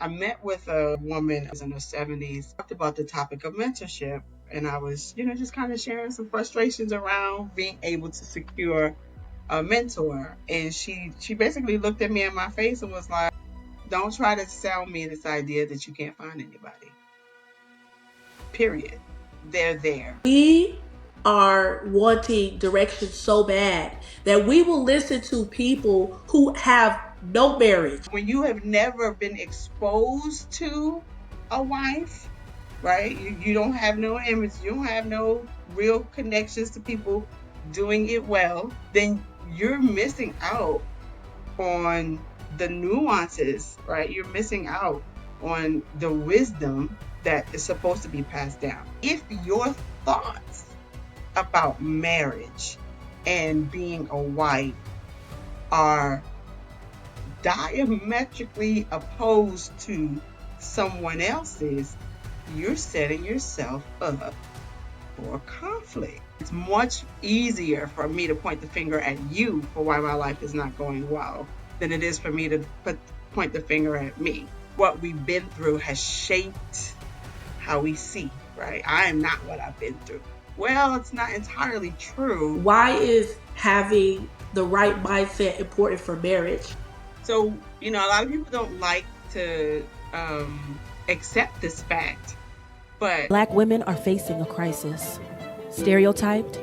I met with a woman who was in her 70s, talked about the topic of mentorship. And I was, just kind of sharing some frustrations around being able to secure a mentor. And she basically looked at me in my face and was like, don't try to sell me this idea that you can't find anybody. Period. They're there. We are wanting direction so bad that we will listen to people who have no marriage. When you have never been exposed to a wife, right? You don't have no image, you don't have no real connections to people doing it well, then you're missing out on the nuances, right? You're missing out on the wisdom that is supposed to be passed down. If your thoughts about marriage and being a wife are diametrically opposed to someone else's, you're setting yourself up for conflict. It's much easier for me to point the finger at you for why my life is not going well than it is for me to point the finger at me. What we've been through has shaped how we see, right? I am not what I've been through. Well, it's not entirely true. Why is having the right mindset important for marriage? So, a lot of people don't like to accept this fact, but Black women are facing a crisis. Stereotyped,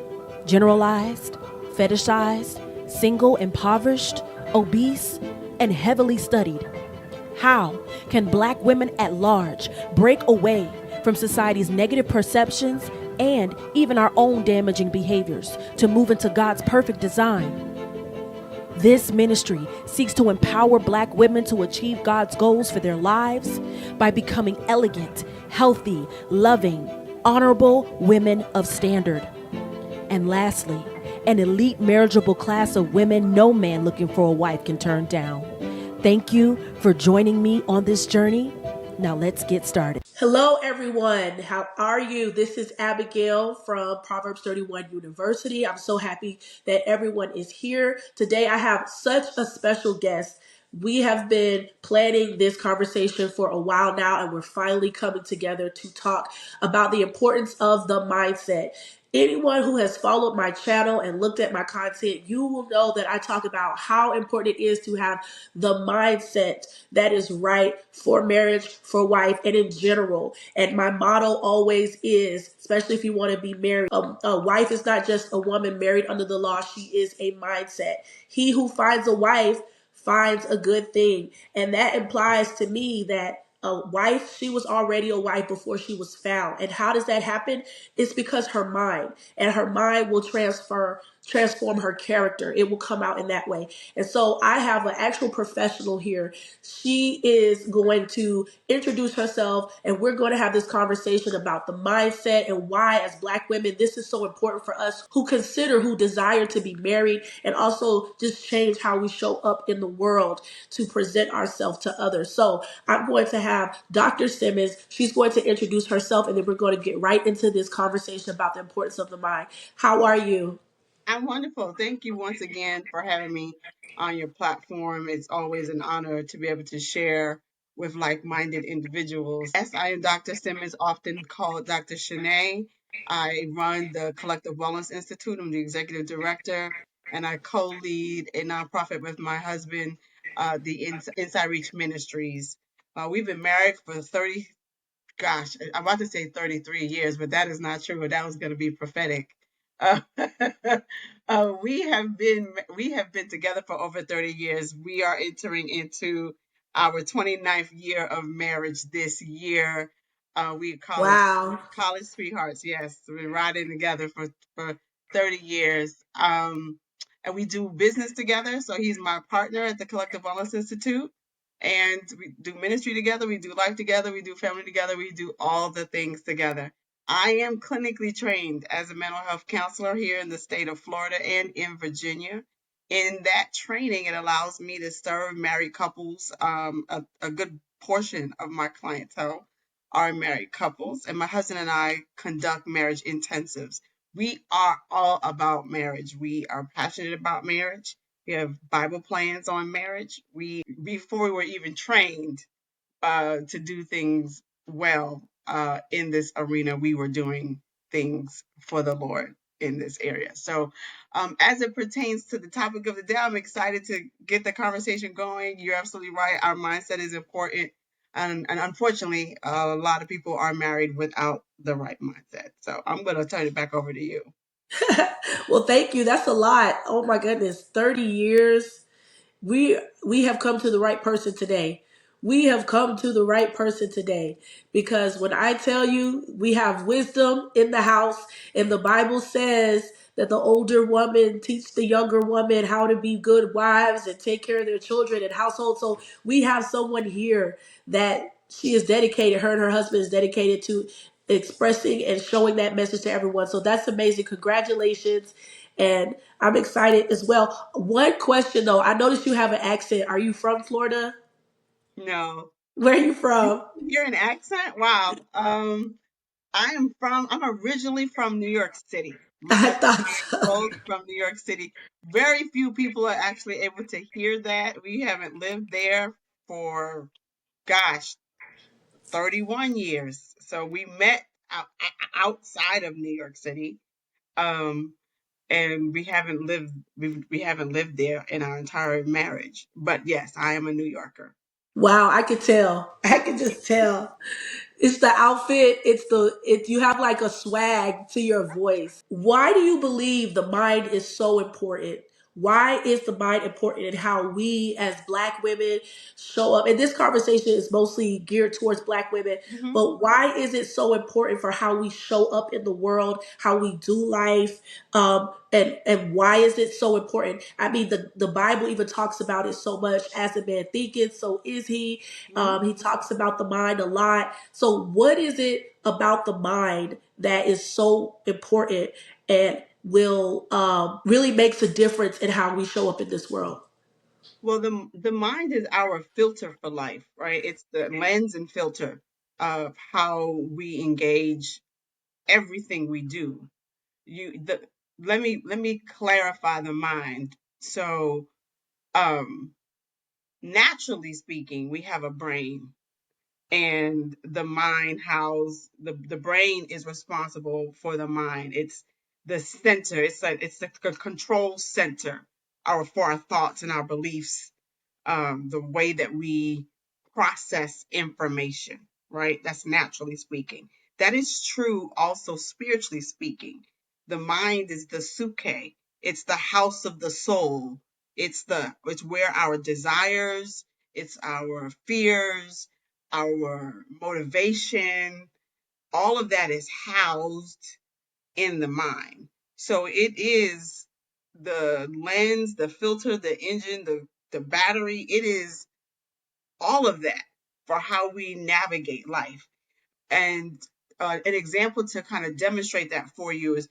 generalized, fetishized, single, impoverished, obese, and heavily studied. How can Black women at large break away from society's negative perceptions and even our own damaging behaviors to move into God's perfect design? This ministry seeks to empower Black women to achieve God's goals for their lives by becoming elegant, healthy, loving, honorable women of standard. And lastly, an elite marriageable class of women no man looking for a wife can turn down. Thank you for joining me on this journey. Now let's get started. Hello, everyone. How are you? This is Abigail from Proverbs 31 University. I'm so happy that everyone is here. Today, I have such a special guest. We have been planning this conversation for a while now, and we're finally coming together to talk about the importance of the mindset. Anyone who has followed my channel and looked at my content, you will know that I talk about how important it is to have the mindset that is right for marriage, for wife, and in general. And my motto always is, especially if you want to be married, a wife is not just a woman married under the law, she is a mindset. He who finds a wife finds a good thing. And that implies to me that a wife, she was already a wife before she was found. And how does that happen? It's because her mind, and her mind will transform her character. It will come out in that way. And so I have an actual professional here. She is going to introduce herself, and we're going to have this conversation about the mindset and why, as Black women, this is so important for us who desire to be married, and also just change how we show up in the world to present ourselves to others. So I'm going to have Dr. Simmons. She's going to introduce herself, and then we're going to get right into this conversation about the importance of the mind. How are you? I'm wonderful. Thank you once again for having me on your platform. It's always an honor to be able to share with like minded individuals. Yes, I am Dr. Simmons, often called Dr. Shanae. I run the Collective Wellness Institute. I'm the executive director, and I co lead a nonprofit with my husband, the Inside Reach Ministries. We've been married for 30, gosh, I'm about to say 33 years, but that is not true. That was going to be prophetic. Uh, we have been together for over 30 years. We are entering into our 29th year of marriage this year. We Wow. college sweethearts. Yes, we've been riding together for 30 years. And we do business together. So he's my partner at the Collective Wellness Institute, and we do ministry together, we do life together, we do family together, we do all the things together. I am clinically trained as a mental health counselor here in the state of Florida and in Virginia. In that training, it allows me to serve married couples. A good portion of my clientele are married couples, and my husband and I conduct marriage intensives. We are all about marriage. We are passionate about marriage. We have Bible plans on marriage. Before we were even trained, to do things well in this arena. We were doing things for the Lord in this area. So, as it pertains to the topic of the day, I'm excited to get the conversation going. You're absolutely right. Our mindset is important. And unfortunately, a lot of people are married without the right mindset. So I'm going to turn it back over to you. Well, thank you. That's a lot. Oh my goodness, 30 years. We have come to the right person today. We have come to the right person today, because when I tell you we have wisdom in the house, and the Bible says that the older woman teach the younger woman how to be good wives and take care of their children and household. So we have someone here that she is dedicated, her and her husband is dedicated to expressing and showing that message to everyone. So that's amazing. Congratulations. And I'm excited as well. One question though, I noticed you have an accent. Are you from Florida? No. Where are you You from? hear an accent? Wow. I'm originally from New York City. My I husband thought and I so. are both from New York City. Very few people are actually able to hear that. We haven't lived there for, gosh, 31 years. So we met outside of New York City. Um, and we haven't lived there in our entire marriage. But yes, I am a New Yorker. Wow, I could tell. I could just tell. It's the outfit. You have like a swag to your voice. Why do you believe the mind is so important? Why is the mind important in how we as Black women show up? And this conversation is mostly geared towards Black women, Hmm. but why is it so important for how we show up in the world, how we do life, and why is it so important? I mean, the Bible even talks about it so much. As a man thinketh, so is he. Hmm. He talks about the mind a lot. So, what is it about the mind that is so important and will really makes a difference in how we show up in this world? Well, the mind is our filter for life, right? It's the lens and filter of how we engage everything we do. You the let me clarify the mind. So, um, naturally speaking, we have a brain, and the mind house the brain is responsible for the mind. It's the center. It's the control center for our thoughts and our beliefs, the way that we process information, right? That's naturally speaking. That is true also spiritually speaking. The mind is the suke. It's the house of the soul. It's where our desires, it's our fears, our motivation, all of that is housed in the mind. So it is the lens, the filter, the engine, the battery. It is all of that for how we navigate life. And an example to kind of demonstrate that for you is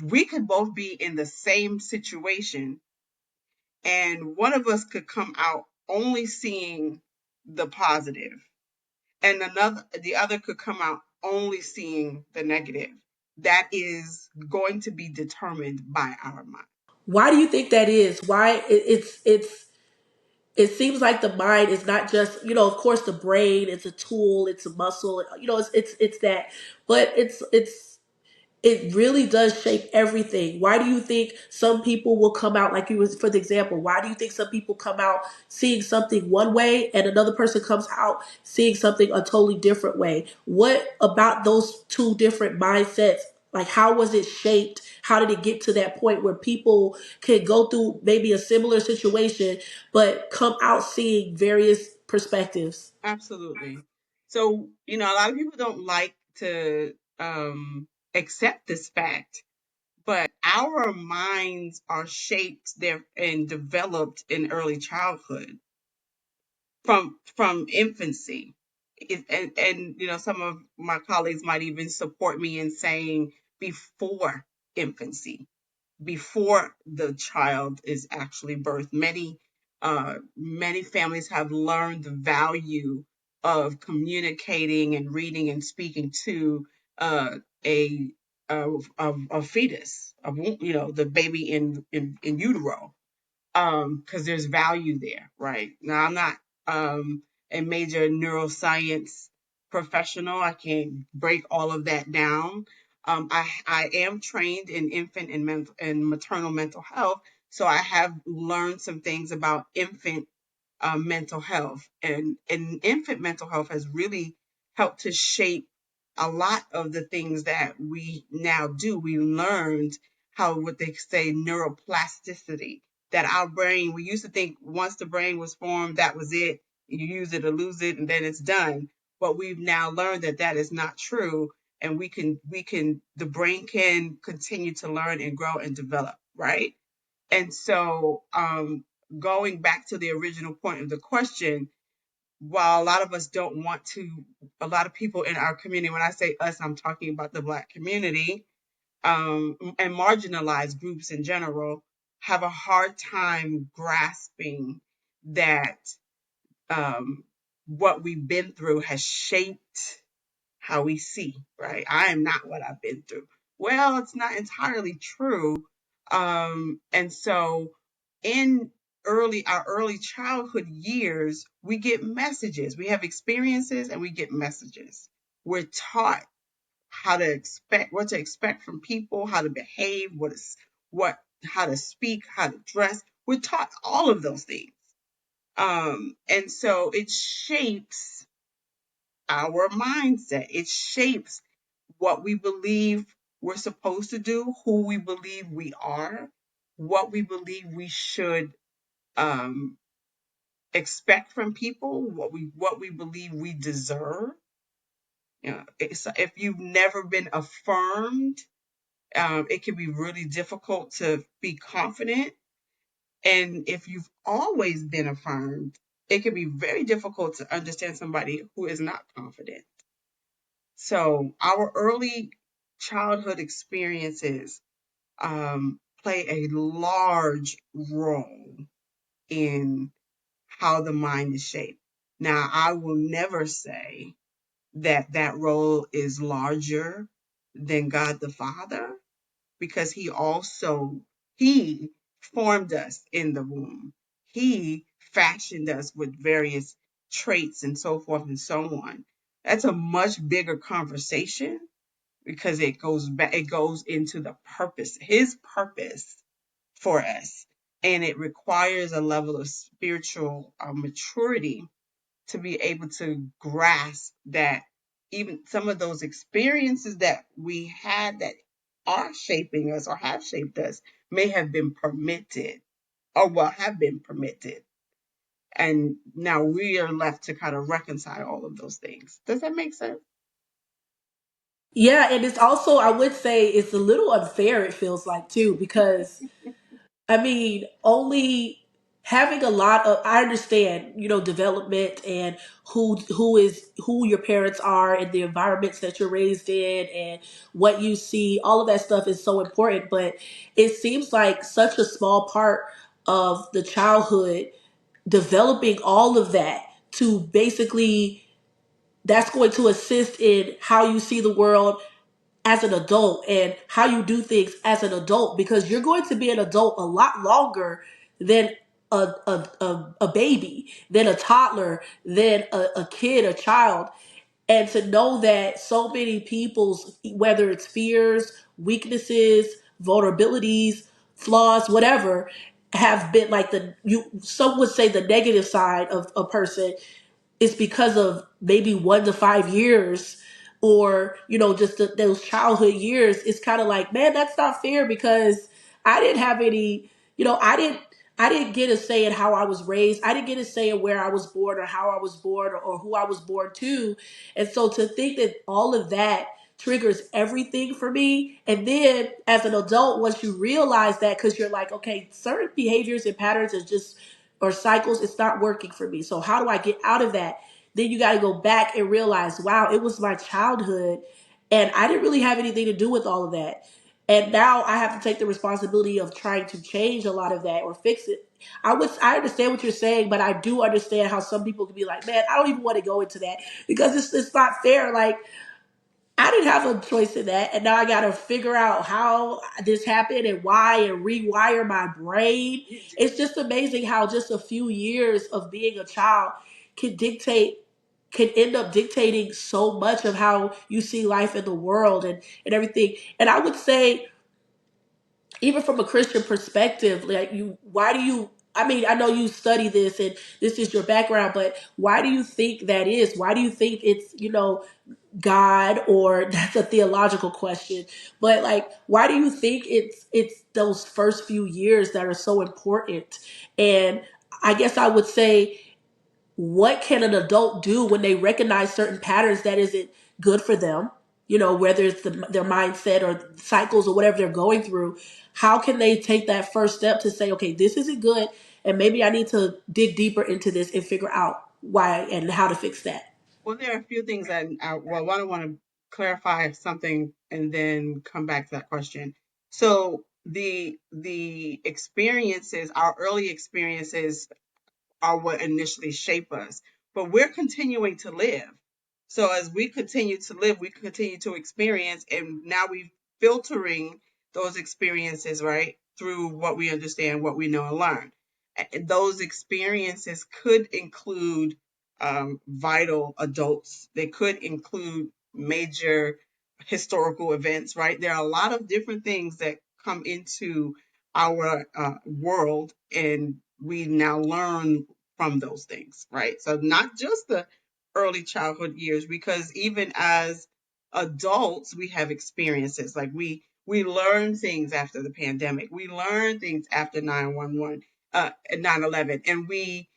we could both be in the same situation, and one of us could come out only seeing the positive, and the other could come out only seeing the negative. That is going to be determined by our mind. Why do you think that is? Why it seems like the mind is not just, of course the brain, it's a tool, it's a muscle, it's that, but it really does shape everything. Why do you think some people will come out, like you was for the example, why do you think some people come out seeing something one way and another person comes out seeing something a totally different way? What about those two different mindsets? Like, how was it shaped? How did it get to that point where people can go through maybe a similar situation but come out seeing various perspectives? Absolutely. So, a lot of people don't like to accept this fact, but our minds are shaped there and developed in early childhood, from infancy. And some of my colleagues might even support me in saying before infancy, before the child is actually birthed. Many families have learned the value of communicating and reading and speaking to a a fetus, the baby in utero, because there's value there, right? Now I'm not um a major neuroscience professional. I can't break all of that down. I am trained in infant and maternal mental health, so I have learned some things about infant mental health. And infant mental health has really helped to shape a lot of the things that we now do. We learned how, what they say, neuroplasticity, that our brain, we used to think once the brain was formed, that was it. You use it or lose it, and then it's done. But we've now learned that that is not true. And the brain can continue to learn and grow and develop, right? And so, going back to the original point of the question, while a lot of us don't want to, a lot of people in our community, when I say us, I'm talking about the Black community, and marginalized groups in general, have a hard time grasping that, what we've been through has shaped how we see, right? I am not what I've been through. Well, it's not entirely true. And so in our early childhood years, we get messages. We have experiences and we get messages. We're taught how to expect, what to expect from people, how to behave, what how to speak, how to dress. We're taught all of those things. And so it shapes our mindset. It shapes what we believe we're supposed to do, who we believe we are, what we believe we should um, expect from people, what we believe we deserve. You know, if you've never been affirmed, it can be really difficult to be confident. And if you've always been affirmed, it can be very difficult to understand somebody who is not confident. So our early childhood experiences play a large role in how the mind is shaped. Now, I will never say that that role is larger than God the Father, because he formed us in the womb. He fashioned us with various traits and so forth and so on. That's a much bigger conversation, because it goes into the purpose, his purpose for us. And it requires a level of spiritual maturity to be able to grasp that even some of those experiences that we had that are shaping us or have shaped us may have been permitted, or well, have been permitted. And now we are left to kind of reconcile all of those things. Does that make sense? Yeah, and it's also, I would say, it's a little unfair, it feels like, too, because I mean, only having a lot of, I understand, development and who your parents are and the environments that you're raised in and what you see, all of that stuff is so important, but it seems like such a small part of the childhood, developing all of that to basically, that's going to assist in how you see the world as an adult and how you do things as an adult, because you're going to be an adult a lot longer than a baby, than a toddler, than a kid, a child. And to know that so many people's, whether it's fears, weaknesses, vulnerabilities, flaws, whatever, have been like some would say the negative side of a person, it's because of maybe 1 to 5 years, or just those childhood years. It's kind of like, man, that's not fair, because I didn't have any, I didn't get a say in how I was raised. I didn't get a say in where I was born or how I was born, or who I was born to. And so to think that all of that triggers everything for me, and then as an adult, once you realize that, because you're like, okay, certain behaviors and patterns is just, or cycles, it's not working for me. So how do I get out of that? Then you got to go back and realize, wow, it was my childhood and I didn't really have anything to do with all of that. And now I have to take the responsibility of trying to change a lot of that or fix it. I understand what you're saying, but I do understand how some people can be like, man, I don't even want to go into that, because it's not fair. Like, I didn't have a choice in that, and now I got to figure out how this happened and why, and rewire my brain. You do. It's just amazing how just a few years of being a child can dictate, can end up dictating so much of how you see life in the world and everything. And I would say, even from a Christian perspective, like you, why do you, I mean, I know you study this and this is your background, but why do you think that is? Why do you think it's, God, or that's a theological question, but like, why do you think it's those first few years that are so important? And I guess I would say, what can an adult do when they recognize certain patterns that isn't good for them, whether it's their mindset or cycles or whatever they're going through? How can they take that first step to say, okay, this isn't good, and maybe I need to dig deeper into this and figure out why and how to fix that? Well, there are a few things that, well, one, I want to clarify something and then come back to that question. So the experiences, our early experiences, are what initially shape us. But we're continuing to live. So as we continue to live, we continue to experience, and now we're filtering those experiences, right, through what we understand, what we know and learn. And those experiences could include vital adults. They could include major historical events, right? There are a lot of different things that come into our world, and we now learn from those things, right? So not just the early childhood years, because even as adults, we have experiences. Like we learn things after the pandemic. We learn things after 911, 9/11, and we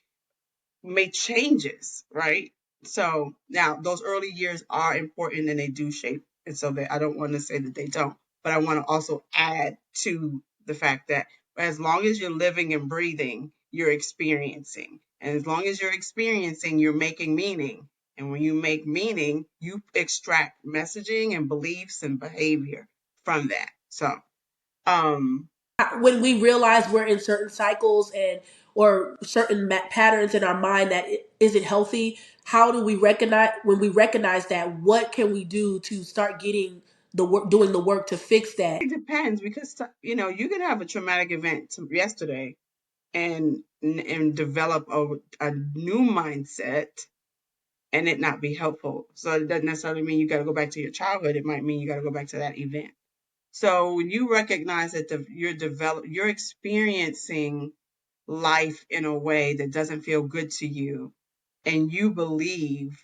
made changes, right? So now those early years are important and they do shape. And so I don't want to say that they don't, but I want to also add to the fact that as long as you're living and breathing, you're experiencing. And as long as you're experiencing, you're making meaning. And when you make meaning, you extract messaging and beliefs and behavior from that. So, um, When we realize we're in certain cycles and or certain patterns in our mind that isn't healthy, how do we recognize, when we recognize that, what can we do to start getting the work, doing the work to fix that? it depends because you can have a traumatic event yesterday and develop a new mindset and it not be helpful. So it doesn't necessarily mean you got to go back to your childhood. It might mean you got to go back to that event. So when you recognize that you're experiencing life in a way that doesn't feel good to you, and you believe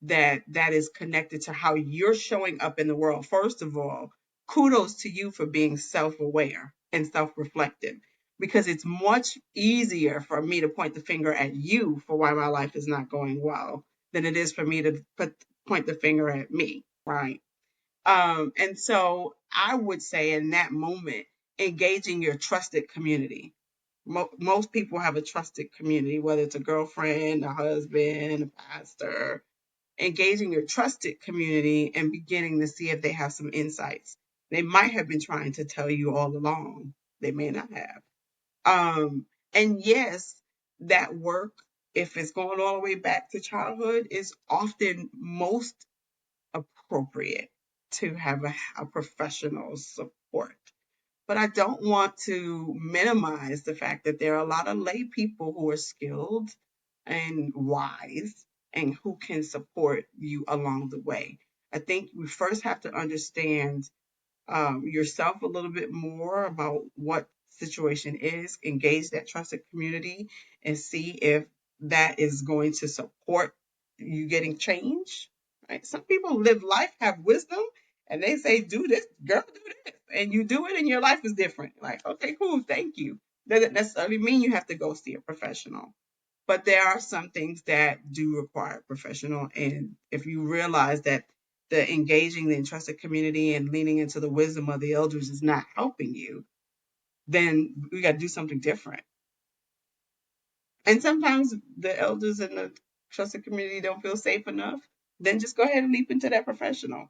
that that is connected to how you're showing up in the world, first of all, kudos to you for being self aware and self reflective, because it's much easier for me to point the finger at you for why my life is not going well than it is for me to point the finger at me, right? And so I would say in that moment, engaging your trusted community. Most people have a trusted community, whether it's a girlfriend, a husband, a pastor. Engaging your trusted community and beginning to see if they have some insights. They might have been trying to tell you all along. They may not have. And yes, that work, if it's going all the way back to childhood, is often most appropriate to have a professional support. But I don't want to minimize the fact that there are a lot of lay people who are skilled and wise and who can support you along the way. I think we first have to understand yourself a little bit more about what situation is, engage that trusted community, and see if that is going to support you getting change. Right? Some people live life, have wisdom, and they say, "Do this, girl, do this," and you do it, and your life is different. Like, okay, cool, thank you. Doesn't necessarily mean you have to go see a professional. But there are some things that do require a professional. And if you realize that the engaging the entrusted community and leaning into the wisdom of the elders is not helping you, then we got to do something different. And sometimes the elders and the trusted community don't feel safe enough, then just go ahead and leap into that professional.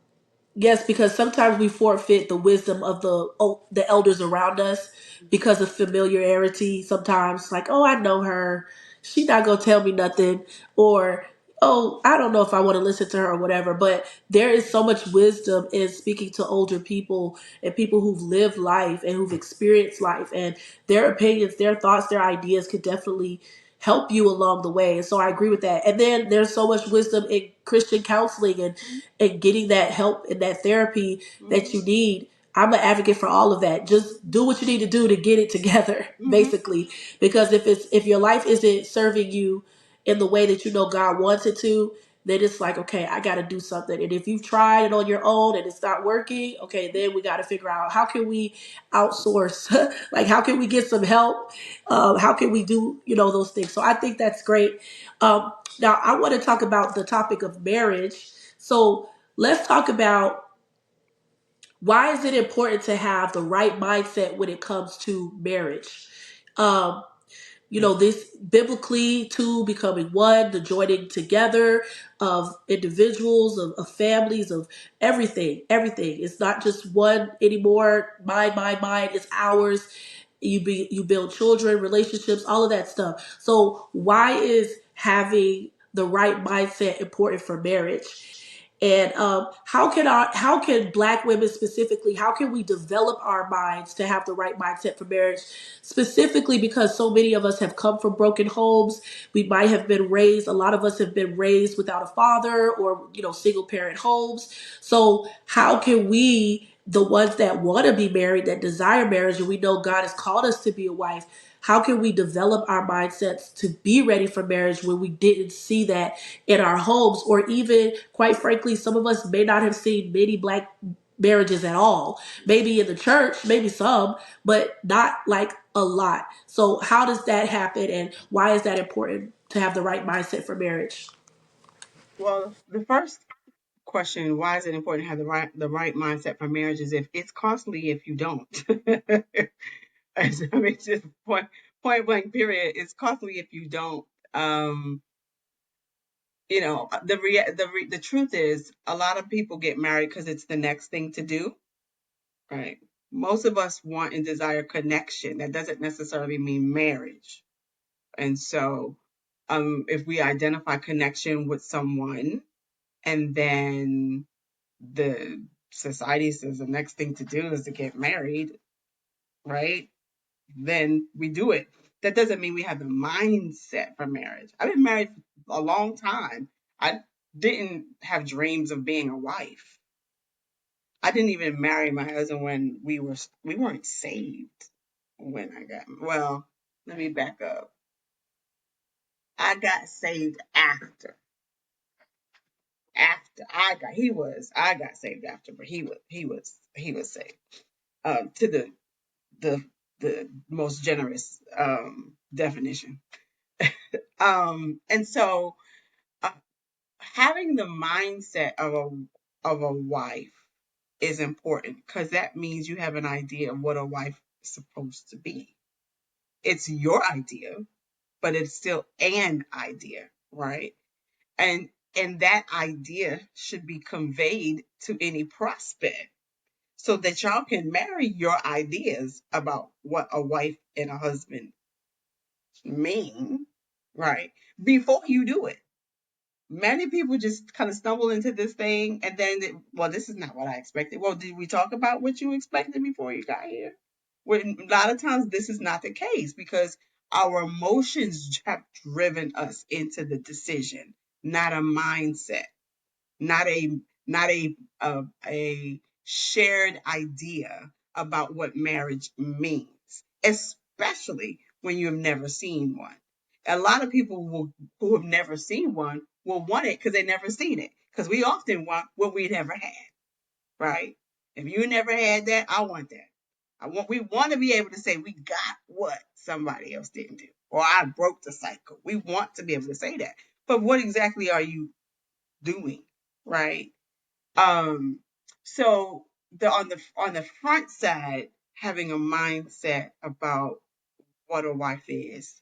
Yes, because sometimes we forfeit the wisdom of the elders around us because of familiarity. Sometimes, like, oh, I know her, she not gonna tell me nothing, or oh, I don't know if I want to listen to her or whatever. But there is so much wisdom in speaking to older people and people who've lived life and who've experienced life, and their opinions, their thoughts, their ideas could definitely help you along the way. And so I agree with that. And then there's so much wisdom in Christian counseling and getting that help and that therapy that Mm-hmm. you need. I'm an advocate for all of that. Just do what you need to do to get it together, Mm-hmm. basically. Because if your life isn't serving you in the way that you know God wants it to, then it's like, okay, I got to do something. And if you've tried it on your own and it's not working, okay, then we got to figure out how can we outsource, like how can we get some help, how can we do those things. So I think that's great. Now I want to talk about the topic of marriage. So let's talk about why is it important to have the right mindset when it comes to marriage. Um, this biblically, two becoming one, the joining together of individuals, of families, of everything. It's not just one anymore. Mine, it's ours. You build children, relationships, all of that stuff. So why is having the right mindset important for marriage? And how can Black women specifically, how can we develop our minds to have the right mindset for marriage, specifically because so many of us have come from broken homes. We might have been raised, a lot of us have been raised without a father, or single parent homes. So how can we, the ones that want to be married, that desire marriage, and we know God has called us to be a wife, how can we develop our mindsets to be ready for marriage when we didn't see that in our homes? Or even, quite frankly, some of us may not have seen many Black marriages at all. Maybe in the church, maybe some, but not like a lot. So how does that happen, and why is that important to have the right mindset for marriage? Well, the first question, why is it important to have the right mindset for marriage, is if it's costly if you don't. I mean, just point blank period. It's costly if you don't. Um, the truth is, a lot of people get married because it's the next thing to do, right? Most of us want and desire connection. That doesn't necessarily mean marriage. And so, if we identify connection with someone, and then the society says the next thing to do is to get married, right? Then we do it. That doesn't mean we have the mindset for marriage. I've been married for a long time. I didn't have dreams of being a wife. I didn't even marry my husband when we weren't saved when I got, well, let me back up. I got saved after I got saved after, but he was saved. To the the most generous definition. And so, uh, having the mindset of a wife is important, because that means you have an idea of what a wife is supposed to be. It's your idea, but it's still an idea, right? And that idea should be conveyed to any prospect, so that y'all can marry your ideas about what a wife and a husband mean, right? Before you do it. Many people just kind of stumble into this thing, and then, well, this is not what I expected. Well, did we talk about what you expected before you got here? When a lot of times this is not the case, because our emotions have driven us into the decision, not a mindset, not a shared idea about what marriage means, especially when you have never seen one. A lot of people who have never seen one will want it because they never seen it. Because we often want what we never had, right? If you never had that, I want that. We want to be able to say we got what somebody else didn't do, or I broke the cycle. We want to be able to say that, but what exactly are you doing, right? Um, so on the front side, having a mindset about what a wife is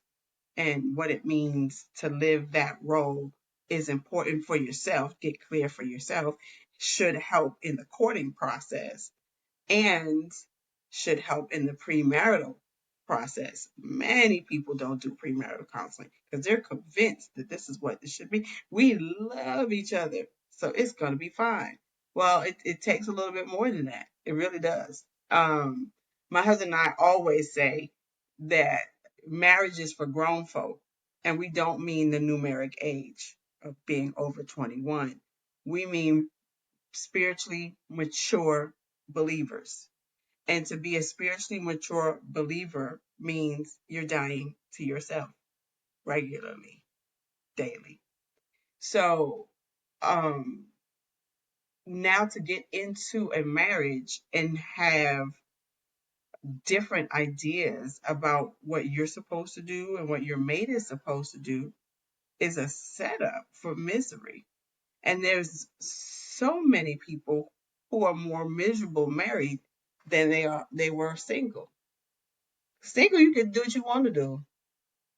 and what it means to live that role is important for yourself. Get clear for yourself. Should help in the courting process, and should help in the premarital process. Many people don't do premarital counseling because they're convinced that this is what it should be. We love each other, so it's going to be fine. Well, it takes a little bit more than that. It really does. My husband and I always say that marriage is for grown folk. And we don't mean the numeric age of being over 21. We mean spiritually mature believers. And to be a spiritually mature believer means you're dying to yourself regularly, daily. So, um, now to get into a marriage and have different ideas about what you're supposed to do and what your mate is supposed to do is a setup for misery. And there's so many people who are more miserable married than they were single. Single, you can do what you want to do.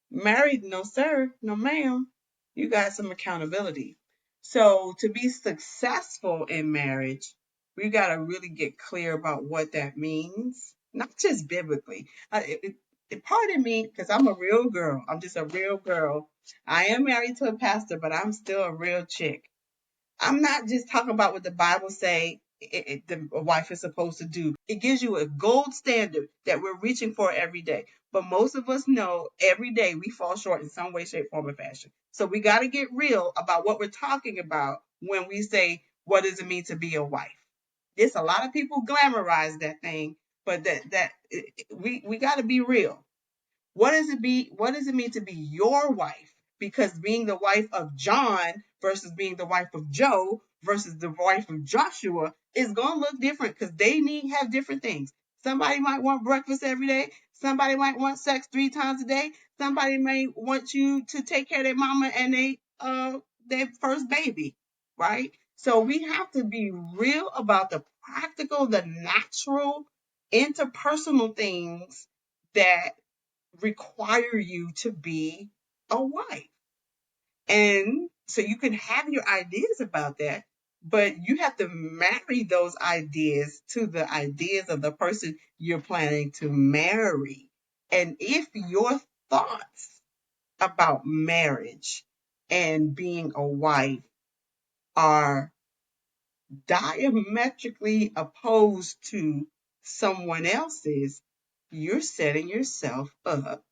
Married, no sir, no ma'am. You got some accountability. So to be successful in marriage, we got to really get clear about what that means, not just biblically. Pardon me, because I'm a real girl. I'm just a real girl. I am married to a pastor, but I'm still a real chick. I'm not just talking about what the Bible say the wife is supposed to do. It gives you a gold standard that we're reaching for every day. But most of us know every day we fall short in some way, shape, form, or fashion. So we got to get real about what we're talking about when we say, what does it mean to be a wife? There's a lot of people glamorize that thing, but we got to be real. What does it mean to be your wife? Because being the wife of John versus being the wife of Joe versus the wife of Joshua is gonna look different because they have different things. Somebody might want breakfast every day. Somebody might want sex 3 times a day. Somebody may want you to take care of their mama and their first baby, right? So we have to be real about the practical, the natural, interpersonal things that require you to be a wife. And so you can have your ideas about that, but you have to marry those ideas to the ideas of the person you're planning to marry. And if your thoughts about marriage and being a wife are diametrically opposed to someone else's, you're setting yourself up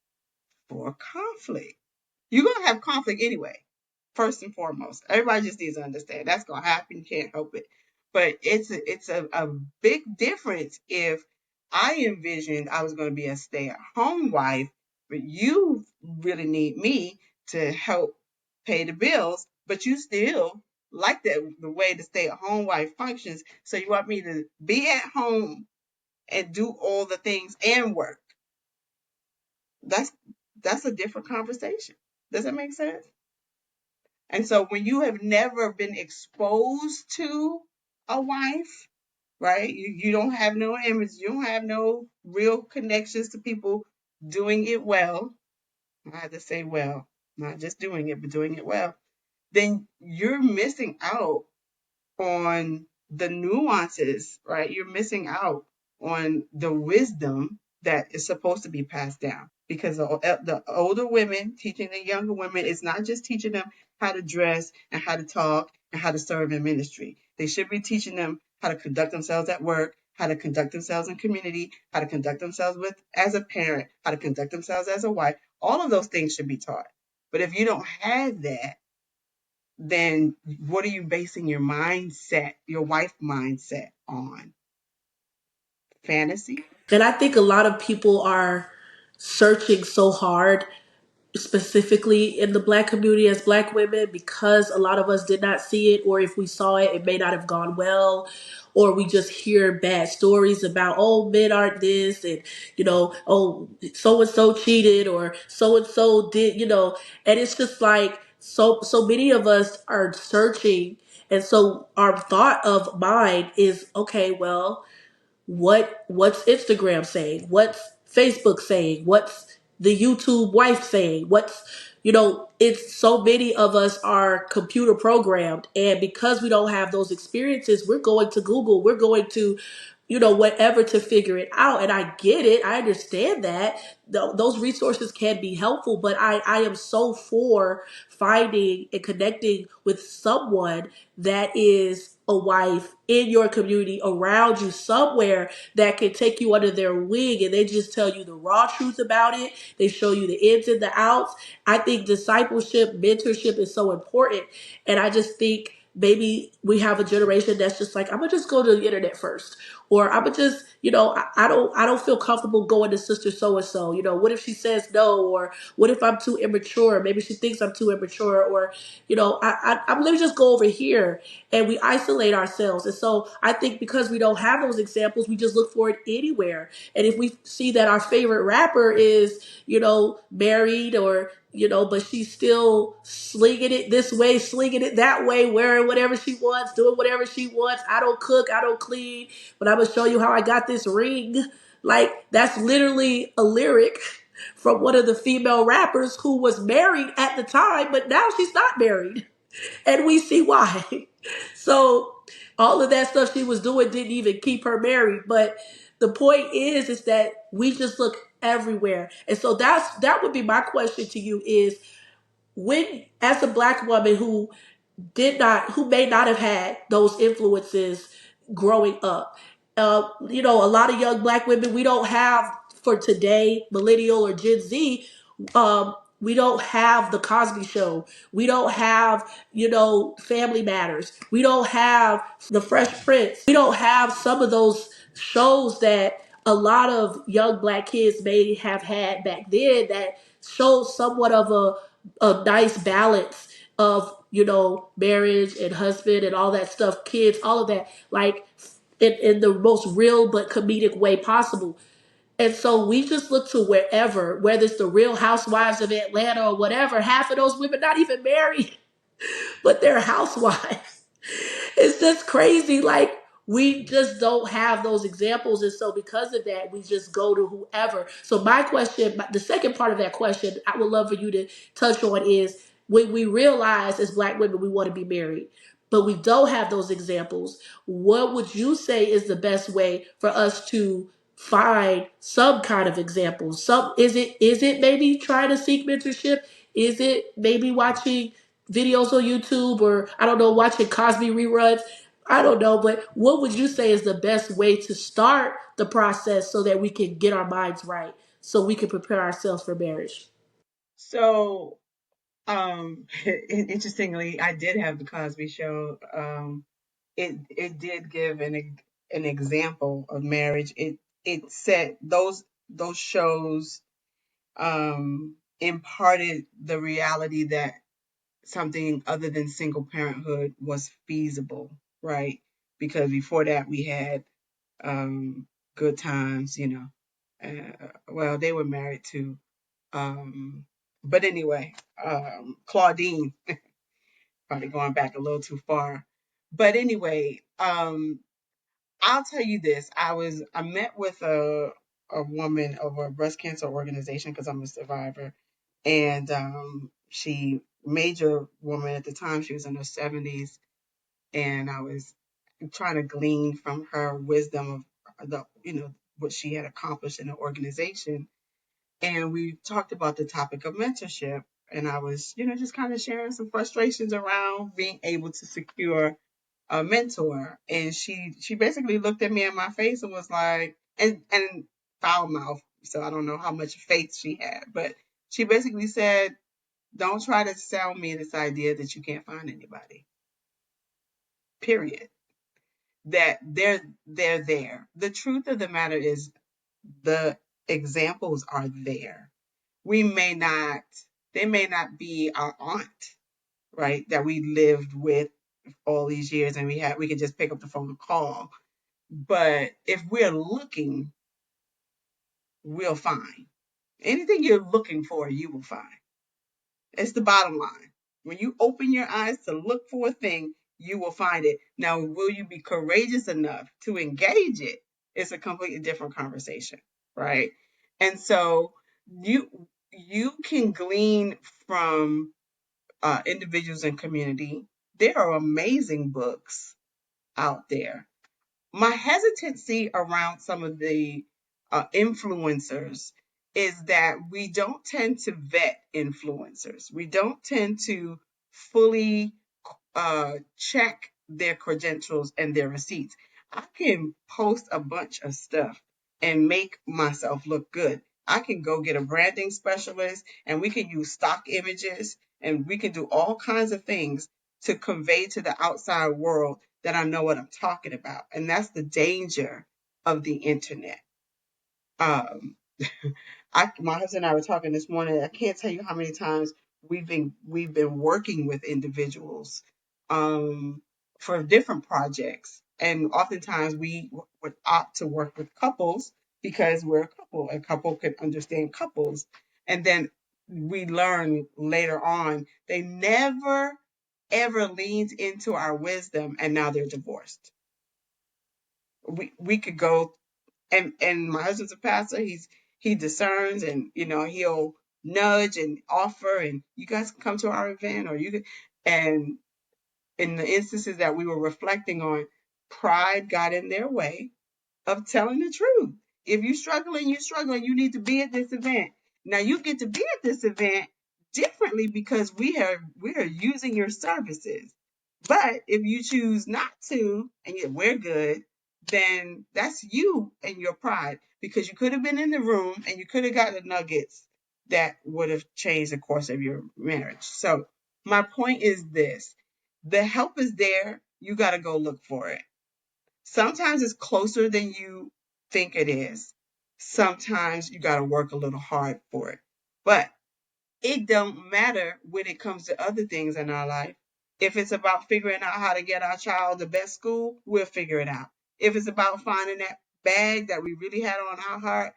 for conflict. You're gonna have conflict anyway, first and foremost. Everybody just needs to understand that's gonna happen. You can't help it. But it's a big difference if I envisioned I was gonna be a stay-at-home wife, but you really need me to help pay the bills, but you still like the way the stay-at-home wife functions. So you want me to be at home and do all the things and work. That's that's a different conversation. Does that make sense? And so when you have never been exposed to a wife, right? You don't have no image, you don't have no real connections to people doing it well. I have to say well, not just doing it, but doing it well. Then you're missing out on the nuances, right? You're missing out on the wisdom that is supposed to be passed down because the older women teaching the younger women is not just teaching them how to dress and how to talk and how to serve in ministry. They should be teaching them how to conduct themselves at work, how to conduct themselves in community, how to conduct themselves with as a parent, how to conduct themselves as a wife. All of those things should be taught. But if you don't have that, then what are you basing your mindset, your wife mindset on? Fantasy? And I think a lot of people are searching so hard, specifically in the black community as black women, because a lot of us did not see it, or if we saw it, it may not have gone well, or we just hear bad stories about, oh, men aren't this, and oh, so and so cheated, or so and so did, and it's just like so many of us are searching, and so our thought of mind is, okay, well, what's Instagram saying? What's Facebook saying? What's the YouTube wife saying? It's so many of us are computer programmed, and because we don't have those experiences, we're going to Google, we're going to whatever to figure it out. And I get it, I understand that those resources can be helpful, but I am so for finding and connecting with someone that is a wife in your community around you somewhere that can take you under their wing and they just tell you the raw truth about it. They show you the ins and the outs. I think discipleship, mentorship is so important. And I just think maybe we have a generation that's just like, I'm gonna just go to the internet first. Or I'm gonna just, I don't feel comfortable going to sister so and so. What if she says no? Or what if I'm too immature? Maybe she thinks I'm too immature. Or, let me just go over here, and we isolate ourselves. And so I think because we don't have those examples, we just look for it anywhere. And if we see that our favorite rapper is, married, or but she's still slinging it this way, slinging it that way, wearing whatever she wants, doing whatever she wants. I don't cook, I don't clean, but I'm gonna show you how I got this ring. Like, that's literally a lyric from one of the female rappers who was married at the time, but now she's not married. And we see why. So all of that stuff she was doing didn't even keep her married. But the point is that we just look everywhere. And so that would be my question to you is, when, as a Black woman who may not have had those influences growing up. A lot of young Black women, we don't have, for today, millennial or Gen Z, we don't have the Cosby Show. We don't have, Family Matters. We don't have the Fresh Prince. We don't have some of those shows that a lot of young Black kids may have had back then that showed somewhat of a nice balance of, marriage and husband and all that stuff, kids, all of that, like in the most real but comedic way possible. And so we just look to wherever, whether it's the Real Housewives of Atlanta or whatever. Half of those women not even married, but they're housewives. It's just crazy. Like, we just don't have those examples. And so because of that, we just go to whoever. So my question, the second part of that question, I would love for you to touch on is, when we realize as Black women we want to be married, but we don't have those examples, what would you say is the best way for us to find some kind of example? Is it maybe trying to seek mentorship? Is it maybe watching videos on YouTube, or I don't know, watching Cosby reruns? I don't know, but what would you say is the best way to start the process so that we can get our minds right, so we can prepare ourselves for marriage? So, interestingly, I did have the Cosby Show. It did give an example of marriage. It said those shows imparted the reality that something other than single parenthood was feasible, right? Because before that we had Good Times, well, they were married too. Um, but anyway, Claudine, probably going back a little too far. But anyway, I'll tell you this. I met with a woman of a breast cancer organization because I'm a survivor, and she major woman at the time. She was in her 70s, and I was trying to glean from her wisdom of the what she had accomplished in the organization, and we talked about the topic of mentorship. And I was, just kind of sharing some frustrations around being able to secure a mentor. And she basically looked at me in my face and was like, and foul mouth. So I don't know how much faith she had, but she basically said, "Don't try to sell me this idea that you can't find anybody. Period. That they're there. The truth of the matter is the examples are there. We may not, they may not be our aunt, right? That we lived with all these years and we could just pick up the phone and call. But if we're looking, we'll find. Anything you're looking for, you will find. It's the bottom line. When you open your eyes to look for a thing, you will find it. Now, will you be courageous enough to engage it? It's a completely different conversation, right? And so you can glean from individuals and community. There are amazing books out there. My hesitancy around some of the influencers is that we don't tend to vet influencers. We don't tend to fully check their credentials and their receipts. I can post a bunch of stuff and make myself look good. I can go get a branding specialist and we can use stock images and we can do all kinds of things to convey to the outside world that I know what I'm talking about. And that's the danger of the internet. Um, my husband and I were talking this morning. I can't tell you how many times we've been working with individuals um, for different projects, and oftentimes we would opt to work with couples because we're a couple. A couple can understand couples, and then we learn later on they never ever leaned into our wisdom, and now they're divorced. We could go, and my husband's a pastor. He discerns, and he'll nudge and offer, and you guys can come to our event, or you can. And in the instances that we were reflecting on, pride got in their way of telling the truth. If you're struggling, you need to be at this event. Now you get to be at this event differently because we are using your services. But if you choose not to and we're good, then that's you and your pride because you could have been in the room and you could have got the nuggets that would have changed the course of your marriage. So my point is this: the help is there. You got to go look for it. Sometimes it's closer than you think it is. Sometimes you got to work a little hard for it. But it don't matter when it comes to other things in our life. If it's about figuring out how to get our child the best school, we'll figure it out. If it's about finding that bag that we really had on our heart,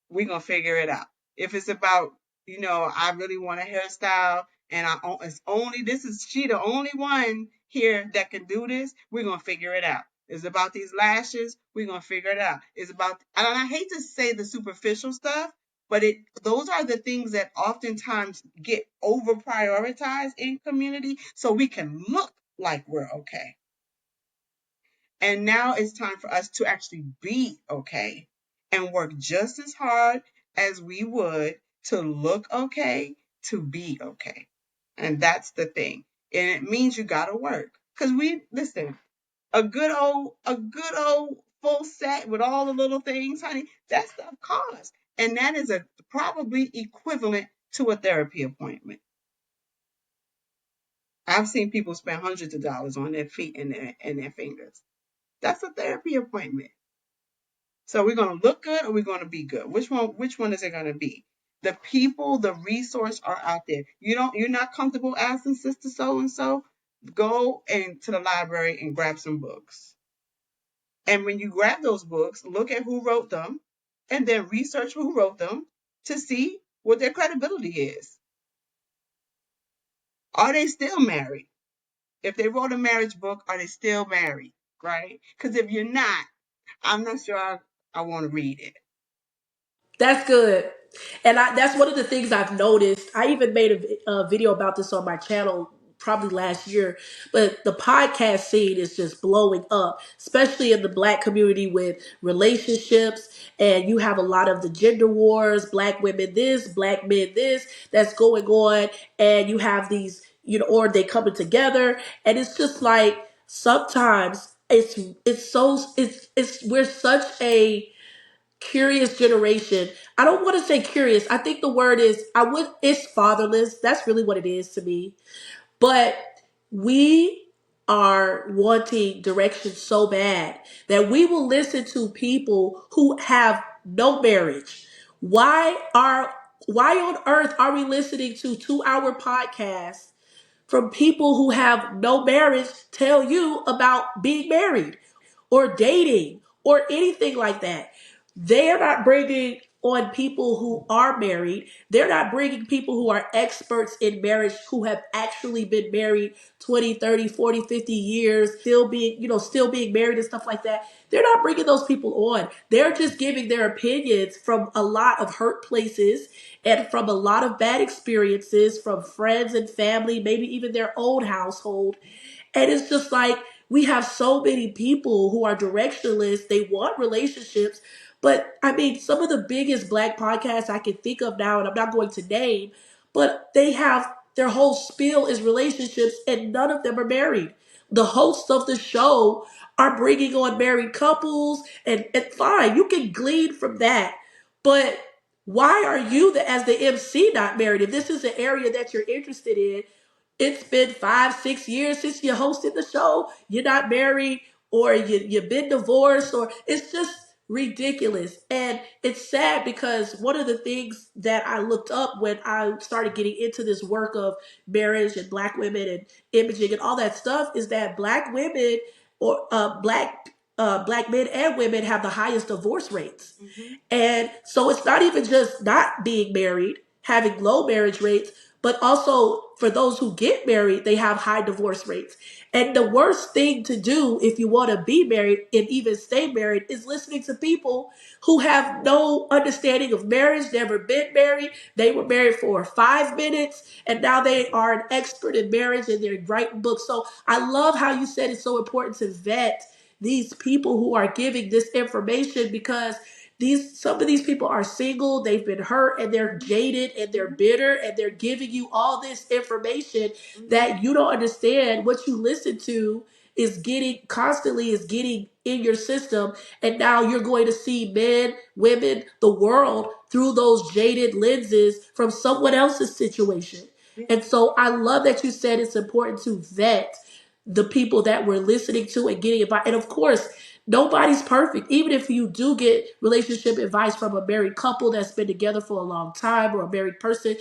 we're gonna figure it out. If it's about, I really want a hairstyle and it's only this is she the only one here that can do this, we're gonna figure it out. It's about these lashes, we're gonna figure it out. It's about, and I hate to say the superficial stuff, but those are the things that oftentimes get over prioritized in community so we can look like we're okay. And now it's time for us to actually be okay and work just as hard as we would to look okay, to be okay. And that's the thing. And it means you got to work. Because listen, a good old full set with all the little things, honey, that stuff costs. And that is probably equivalent to a therapy appointment. I've seen people spend hundreds of dollars on their feet and their fingers. That's a therapy appointment. So we're going to look good or we're going to be good. Which one is it going to be? The people, the resource are out there. You're not comfortable asking sister so and so, go into the library and grab some books. And when you grab those books, look at who wrote them and then research who wrote them to see what their credibility is. Are they still married? If they wrote a marriage book, are they still married? Right? Because if you're not, I'm not sure I want to read it. That's good. And that's one of the things I've noticed. I even made a video about this on my channel probably last year, but the podcast scene is just blowing up, especially in the black community with relationships. And you have a lot of the gender wars, black women this, black men this, that's going on. And you have these, or they coming together. And it's just like sometimes we're such a curious generation. I don't want to say curious. I think the word is it's fatherless. That's really what it is to me. But we are wanting direction so bad that we will listen to people who have no marriage. Why on earth are we listening to 2-hour podcasts from people who have no marriage tell you about being married or dating or anything like that? They're not bringing on people who are married. They're not bringing people who are experts in marriage, who have actually been married 20, 30, 40, 50 years, still being married and stuff like that. They're not bringing those people on. They're just giving their opinions from a lot of hurt places and from a lot of bad experiences from friends and family, maybe even their own household. And it's just like we have so many people who are directionless. They want relationships. But I mean, some of the biggest black podcasts I can think of now, and I'm not going to name, but they have their whole spiel is relationships and none of them are married. the hosts of the show are bringing on married couples, and fine, you can glean from that. But why are you, as the MC, not married? If this is an area that you're interested in, it's been 5, 6 years since you hosted the show. You're not married, or you've been divorced, or it's just ridiculous. And it's sad because one of the things that I looked up when I started getting into this work of marriage and black women and imaging and all that stuff is that black women or black men and women have the highest divorce rates. Mm-hmm. And so it's not even just not being married, having low marriage rates, but also for those who get married, they have high divorce rates. And the worst thing to do if you want to be married and even stay married is listening to people who have no understanding of marriage, never been married. They were married for 5 minutes and now they are an expert in marriage and they're writing books. So I love how you said it's so important to vet these people who are giving this information, because these some of these people are single, they've been hurt, and they're jaded and they're bitter, and they're giving you all this information Mm-hmm. that you don't understand. What you listen to is getting in your system, and now you're going to see men, women, the world through those jaded lenses from someone else's situation. Yeah. And so I love that you said it's important to vet the people that we're listening to and getting advice. And of course, nobody's perfect. Even if you do get relationship advice from a married couple that's been together for a long time, or a married person,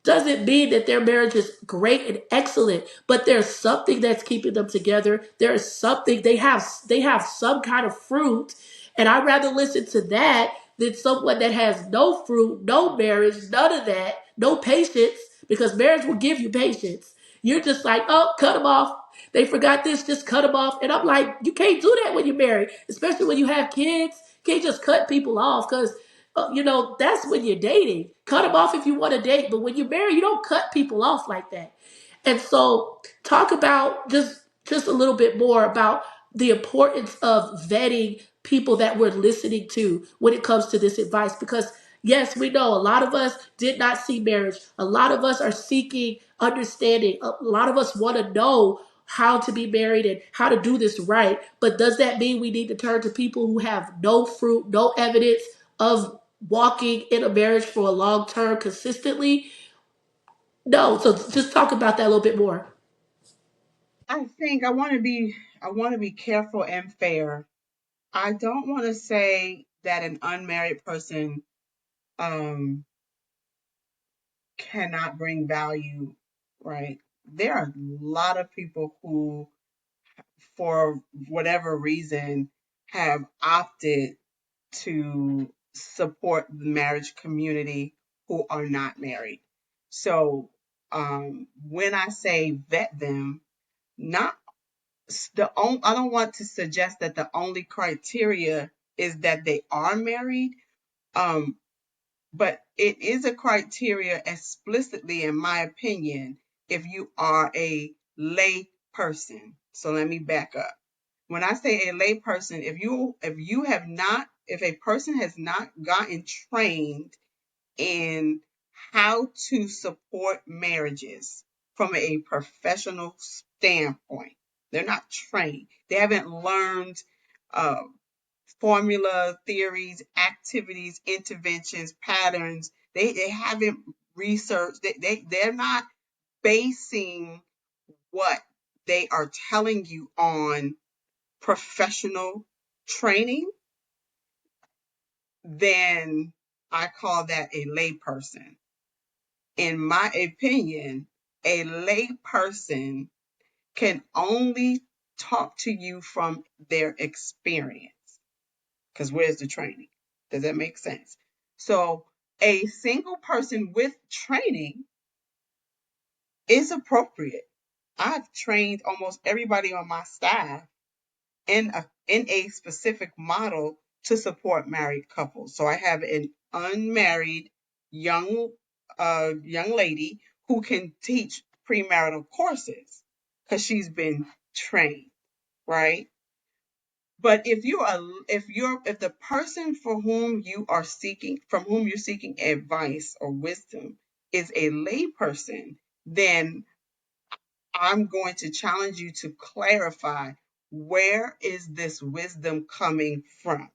doesn't mean that their marriage is great and excellent, but there's something that's keeping them together. There's something they have some kind of fruit, and I'd rather listen to that than someone that has no fruit, no marriage, none of that, no patience, because marriage will give you patience. You're just like, oh, cut them off. They forgot this, just cut them off. And I'm like, you can't do that when you're married, especially when you have kids. You can't just cut people off, because that's when you're dating. Cut them off if you want to date, but when you're married, you don't cut people off like that. And so, talk about just a little bit more about the importance of vetting people that we're listening to when it comes to this advice. Because yes, we know a lot of us did not see marriage. A lot of us are seeking understanding. A lot of us want to know how to be married and how to do this right. But does that mean we need to turn to people who have no fruit, no evidence of walking in a marriage for a long term consistently? No. So just talk about that a little bit more. I think I want to be careful and fair. I don't want to say that an unmarried person um cannot bring value, right? There are a lot of people who, for whatever reason, have opted to support the marriage community who are not married. So when I say vet them, not I don't want to suggest that the only criteria is that they are married. Um, but it is a criteria explicitly, in my opinion, if you are a lay person. So let me back up. When I say a lay person, if a person has not gotten trained in how to support marriages from a professional standpoint, they're not trained. They haven't learned uh, formula, theories, activities, interventions, patterns. They haven't researched. They're not basing what they are telling you on professional training. Then I call that a layperson. In my opinion, a layperson can only talk to you from their experience. Because where's the training? Does that make sense? So, a single person with training is appropriate. I've trained almost everybody on my staff in a specific model to support married couples. So I have an unmarried young young lady who can teach premarital courses because she's been trained, right? But if the person from whom you're seeking advice or wisdom is a layperson, then I'm going to challenge you to clarify, where is this wisdom coming from?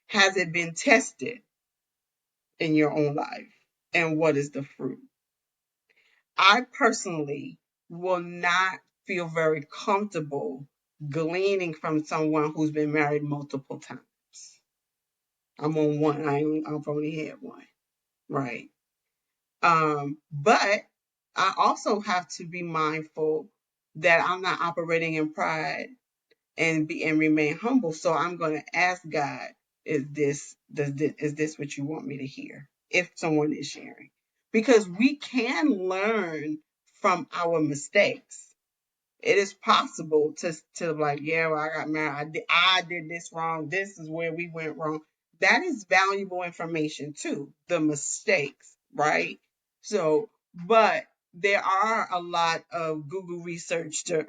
Has it been tested in your own life? And what is the fruit? I personally will not feel very comfortable gleaning from someone who's been married multiple times. I'm on one. I've only had one, right? But I also have to be mindful that I'm not operating in pride and remain humble. So I'm going to ask God, is this what you want me to hear? If someone is sharing, because we can learn from our mistakes. It is possible to like, yeah, well, I got married. I did this wrong. This is where we went wrong. That is valuable information too. The mistakes, right? So, but there are a lot of Google researcher.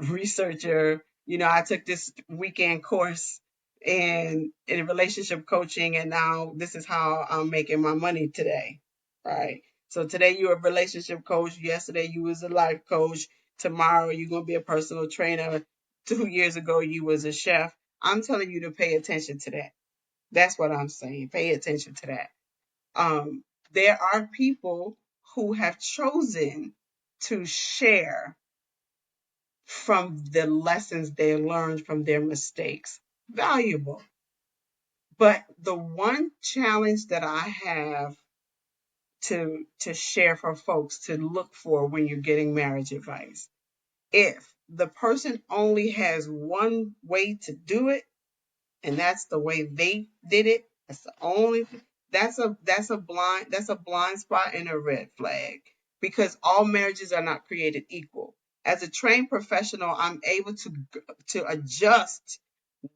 I took this weekend course in relationship coaching, and now this is how I'm making my money today, right? So today you're a relationship coach. Yesterday you was a life coach. Tomorrow you're going to be a personal trainer. 2 years ago you was a chef. I'm telling you to pay attention to that. That's what I'm saying. Pay attention to that. um, there are people who have chosen to share from the lessons they learned from their mistakes. Valuable. But the one challenge that I have to share for folks to look for when you're getting marriage advice, if the person only has one way to do it, and that's the way they did it, that's the only that's a blind spot and a red flag, because all marriages are not created equal. As a trained professional, I'm able to adjust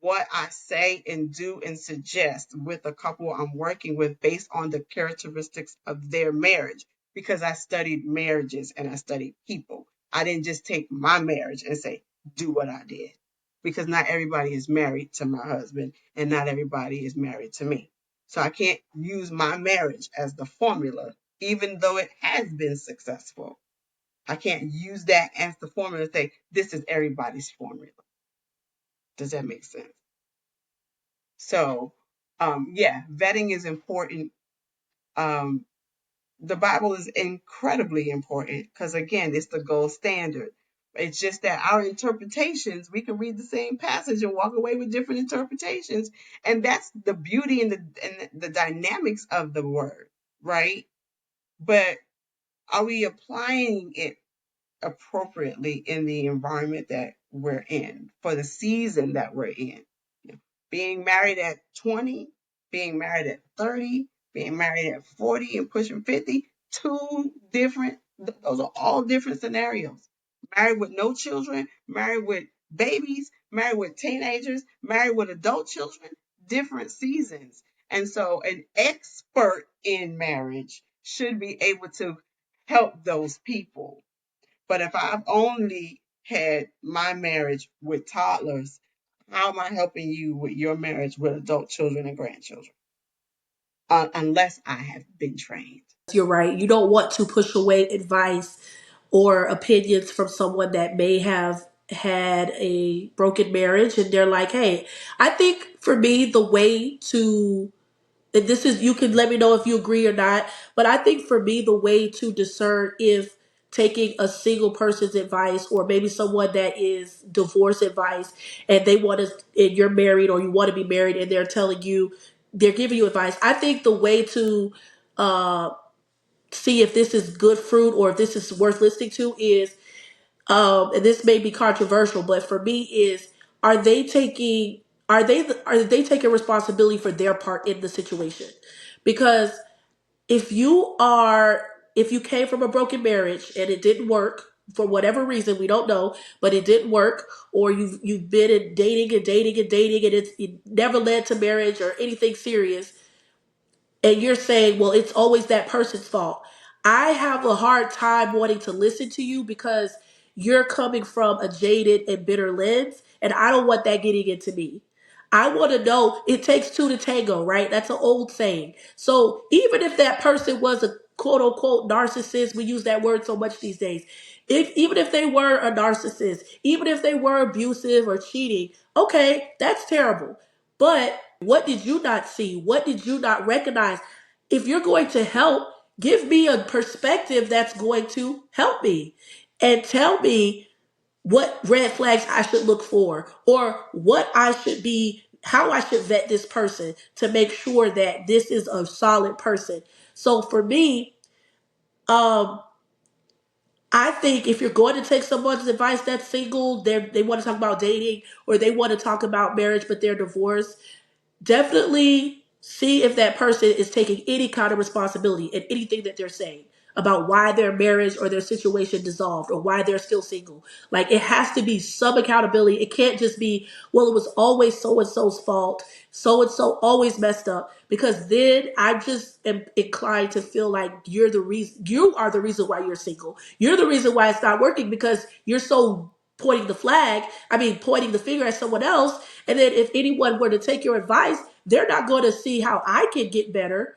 what I say and do and suggest with a couple I'm working with based on the characteristics of their marriage, because I studied marriages and I studied people. I didn't just take my marriage and say, do what I did, because not everybody is married to my husband and not everybody is married to me. So I can't use my marriage as the formula, even though it has been successful. I can't use that as the formula to say, this is everybody's formula. Does that make sense? So, yeah, vetting is important. Um, the Bible is incredibly important because, again, it's the gold standard. It's just that our interpretations, we can read the same passage and walk away with different interpretations. And that's the beauty and the dynamics of the word, right? But are we applying it appropriately in the environment that we're in, for the season that we're in? Being married at 20, being married at 30, being married at 40 and pushing 50, those are all different scenarios. Married with no children, married with babies, married with teenagers, married with adult children, different seasons. And so an expert in marriage should be able to help those people. But if I've only had my marriage with toddlers, how am I helping you with your marriage with adult children and grandchildren? Unless I have been trained. You're right. You don't want to push away advice or opinions from someone that may have had a broken marriage and they're like, hey, I think for me, the way to, and this is, you can let me know if you agree or not, but I think for me, the way to discern if taking a single person's advice or maybe someone that is divorce advice and they want to, and you're married or you want to be married and they're telling you, they're giving you advice. I think the way to, uh, see if this is good fruit or if this is worth listening to is, and this may be controversial, but for me is, are they taking are they taking responsibility for their part in the situation? Because if you are, if you came from a broken marriage and it didn't work for whatever reason, we don't know, but it didn't work, or you've been in dating and dating and dating and it never led to marriage or anything serious, and you're saying, well, it's always that person's fault. I have a hard time wanting to listen to you because you're coming from a jaded and bitter lens, and I don't want that getting into me. I want to know it takes two to tango, right? That's an old saying. So even if that person was a quote unquote narcissist, we use that word so much these days. Even if they were a narcissist, even if they were abusive or cheating, okay, that's terrible. But what did you not see? What did you not recognize? If you're going to help, give me a perspective that's going to help me and tell me what red flags I should look for or what I should be, how I should vet this person to make sure that this is a solid person. So for me, um, I think if you're going to take someone's advice that's single, they want to talk about dating or they want to talk about marriage, but they're divorced, definitely see if that person is taking any kind of responsibility in anything that they're saying about why their marriage or their situation dissolved or why they're still single. Like it has to be some accountability. It can't just be, well, it was always so and so's fault. So and so always messed up. Because then I just am inclined to feel like you are the reason why you're single. You're the reason why it's not working because you're so pointing the finger at someone else. And then if anyone were to take your advice, they're not going to see how I can get better.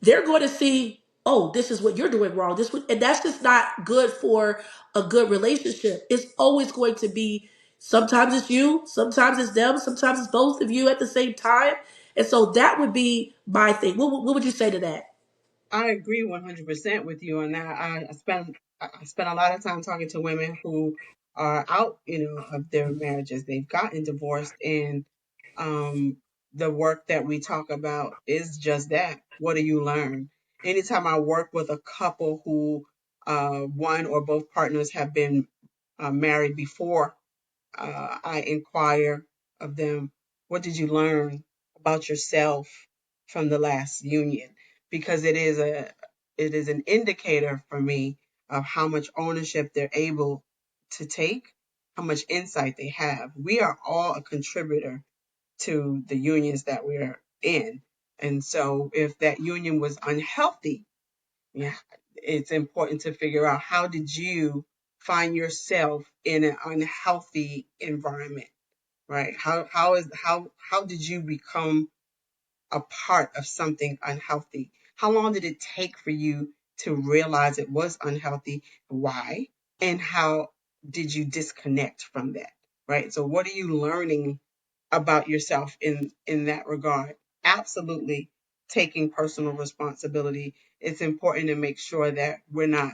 They're going to see, oh, this is what you're doing wrong. And that's just not good for a good relationship. It's always going to be, sometimes it's you, sometimes it's them, sometimes it's both of you at the same time. And so that would be my thing. What would you say to that? I agree 100% with you on that. I spend a lot of time talking to women who are out, of their marriages. They've gotten divorced, and um, the work that we talk about is just that. What do you learn? Anytime I work with a couple who one or both partners have been married before, I inquire of them, what did you learn about yourself from the last union? Because it is an indicator for me of how much ownership they're able to take, how much insight they have. We are all a contributor to the unions that we're in. And so if that union was unhealthy, yeah, it's important to figure out, how did you find yourself in an unhealthy environment, right? How did you become a part of something unhealthy? How long did it take for you to realize it was unhealthy? Why? And how did you disconnect from that? Right? So what are you learning about yourself in that regard? Absolutely taking personal responsibility. It's important to make sure that we're not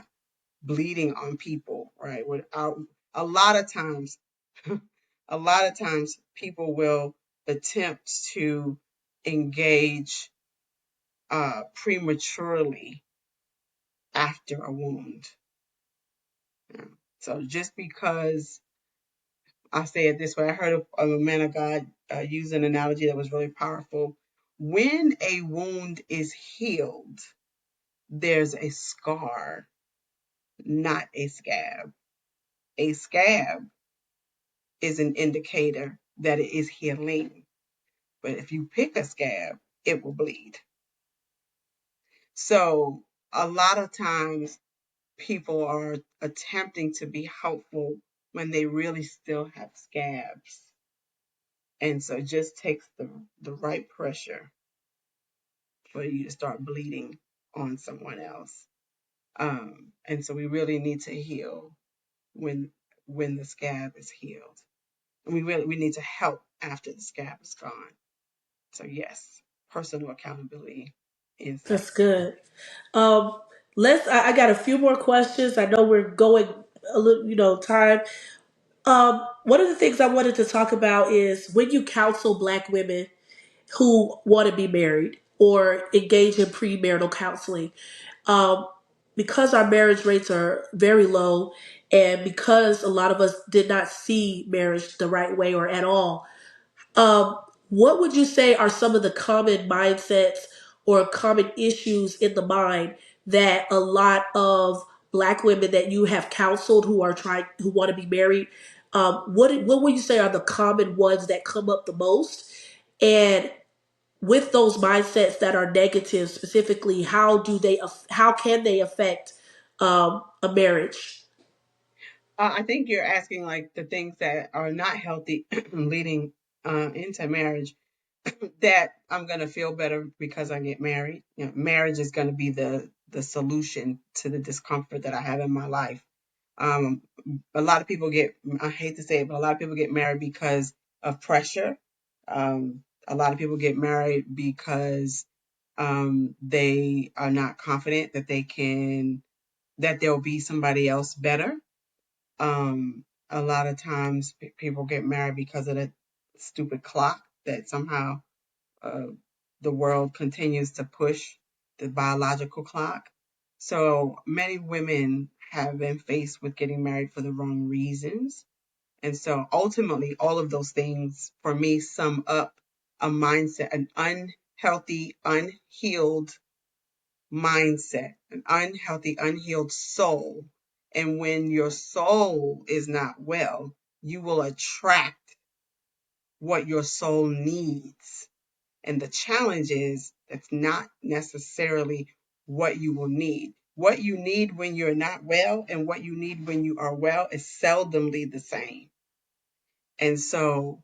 bleeding on people, right? Without, a lot of times, a lot of times people will attempt to engage prematurely after a wound. Yeah. So just because, I say it this way, I heard of a man of God use an analogy that was really powerful. When a wound is healed, there's a scar, not a scab. A scab is an indicator that it is healing. But if you pick a scab, it will bleed. So a lot of times people are attempting to be helpful when they really still have scabs. And so it just takes the right pressure for you to start bleeding on someone else. And so we really need to heal when the scab is healed. And we need to help after the scab is gone. So yes, personal accountability That's insight. good. Um, I got a few more questions. I know we're going a little, time. One of the things I wanted to talk about is when you counsel Black women who want to be married or engage in premarital counseling. Um, because our marriage rates are very low, and because a lot of us did not see marriage the right way or at all, what would you say are some of the common mindsets or common issues in the mind that a lot of Black women that you have counseled who want to be married? What would you say are the common ones that come up the most? And with those mindsets that are negative, specifically, how can they affect a marriage? I think you're asking like the things that are not healthy leading into marriage, that I'm gonna feel better because I get married. Marriage is gonna be the solution to the discomfort that I have in my life. Um, a lot of people get, I hate to say it, but a lot of people get married because of pressure. A lot of people get married because they are not confident that that there'll be somebody else better. A lot of times people get married because of the stupid clock that somehow uh, the world continues to push, the biological clock. So many women have been faced with getting married for the wrong reasons. And so ultimately, all of those things for me sum up a mindset, an unhealthy, unhealed mindset, an unhealthy, unhealed soul. And when your soul is not well, you will attract what your soul needs. And the challenge is that's not necessarily what you will need. What you need when you're not well and what you need when you are well is seldomly the same. And so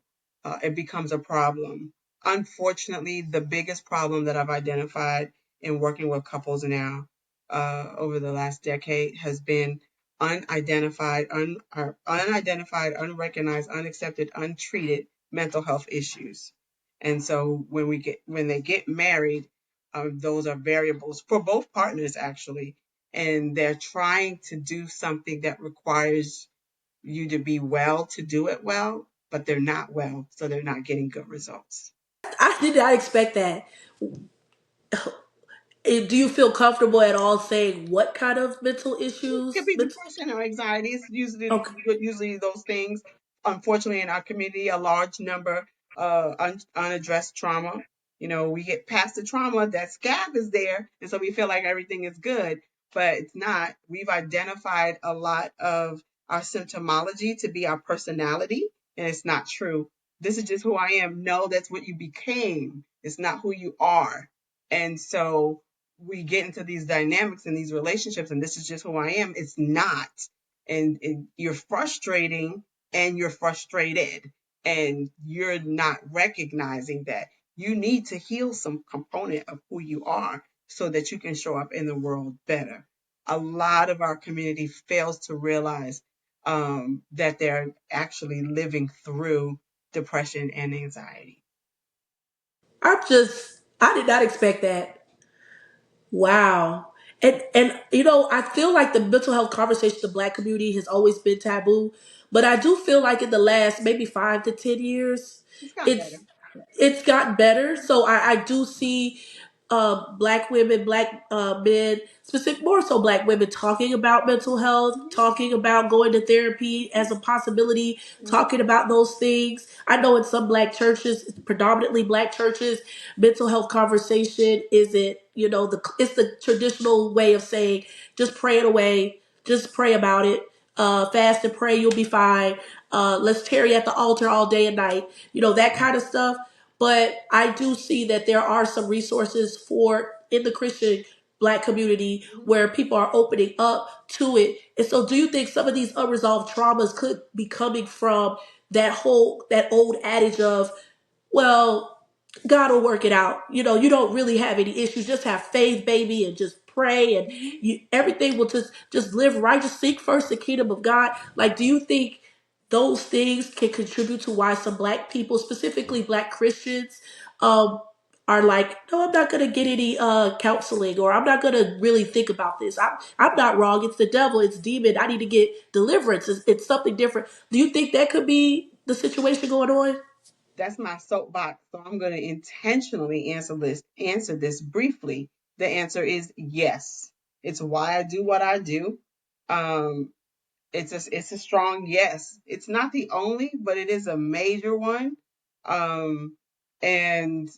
it becomes a problem. Unfortunately, the biggest problem that I've identified in working with couples now over the last decade has been unidentified, unrecognized, unaccepted, untreated mental health issues. And so when they get married, those are variables for both partners actually, and they're trying to do something that requires you to be well to do it well, but they're not well, so they're not getting good results. I did not expect that. Do you feel comfortable at all saying what kind of mental It could issues? be depression or anxiety. It's Okay. usually those things. Unfortunately, in our community, a large number unaddressed trauma. You know, we get past the trauma, that scab is there, and so we feel like everything is good, but it's not. We've identified a lot of our symptomology to be our personality, and it's not true. This is just who I am. No, that's what you became. It's not who you are. And so we get into these dynamics and these relationships, and this is just who I am. It's not. And you're frustrating and you're frustrated, and you're not recognizing that you need to heal some component of who you are so that you can show up in the world better. A lot of our community fails to realize that they're actually living through depression and anxiety. I did not expect that. Wow. And I feel like the mental health conversation in the black community has always been taboo, but I do feel like in the last maybe 5 to 10 years, It's gotten better. it's it's gotten better. So I do see black women, black men, specific more so black women talking about mental health, talking about going to therapy as a possibility, Mhm. talking about those things. I know in some black churches, predominantly black churches, mental health conversation isn't, it's the traditional way of saying just pray it away, just pray about it. Fast and pray, you'll be fine. Let's tarry at the altar all day and night. That kind of stuff. But I do see that there are some resources for in the Christian black community Mhm. where people are opening up to it. And so do you think some of these unresolved traumas could be coming from that old adage of, well, God will work it out. You don't really have any issues. Just have faith, baby, and just pray, and Mhm. everything will just live right. Just seek first the kingdom of God. Like, do you think those things can contribute to why some black people, specifically black Christians, um, are like, no, I'm not gonna get any counseling, or I'm not gonna really think about this. I'm not wrong. It's the devil. It's demon. I need to get deliverance. It's something different. Do you think that could be the situation going on? That's my soapbox. So I'm going to intentionally answer this briefly. The answer is yes. It's why I do what I do. Um, it's a strong yes. It's not the only, but it is a major one. Um, and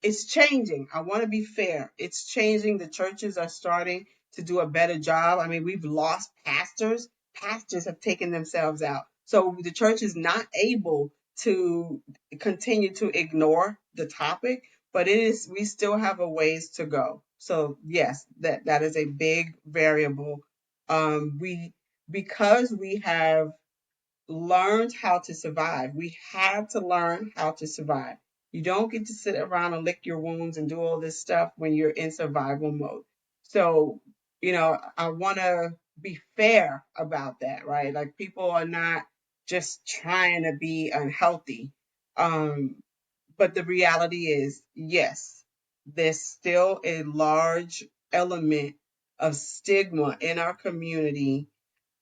it's changing. I want to be fair. It's changing. The churches are starting to do a better job. I mean, we've lost pastors. Pastors have taken themselves out. So the church is not able to continue to ignore the topic, but we still have a ways to go. So yes, that is a big variable. We because we have learned how to survive. We had to learn how to survive. You don't get to sit around and lick your wounds and do all this stuff when you're in survival mode. So, I want to be fair about that, right? Like people are not just trying to be unhealthy. Um, but the reality is, yes, there's still a large element of stigma in our community,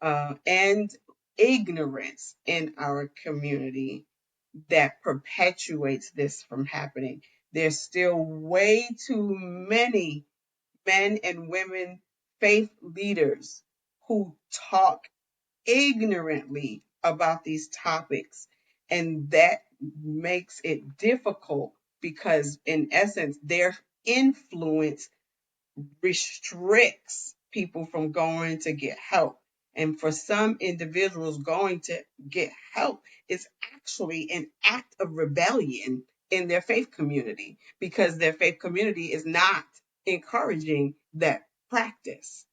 and ignorance in our community that perpetuates this from happening. There's still way too many men and women faith leaders who talk ignorantly about these topics. And that makes it difficult because, in essence, their influence restricts people from going to get help. And for some individuals, going to get help is actually an act of rebellion in their faith community because their faith community is not encouraging that practice.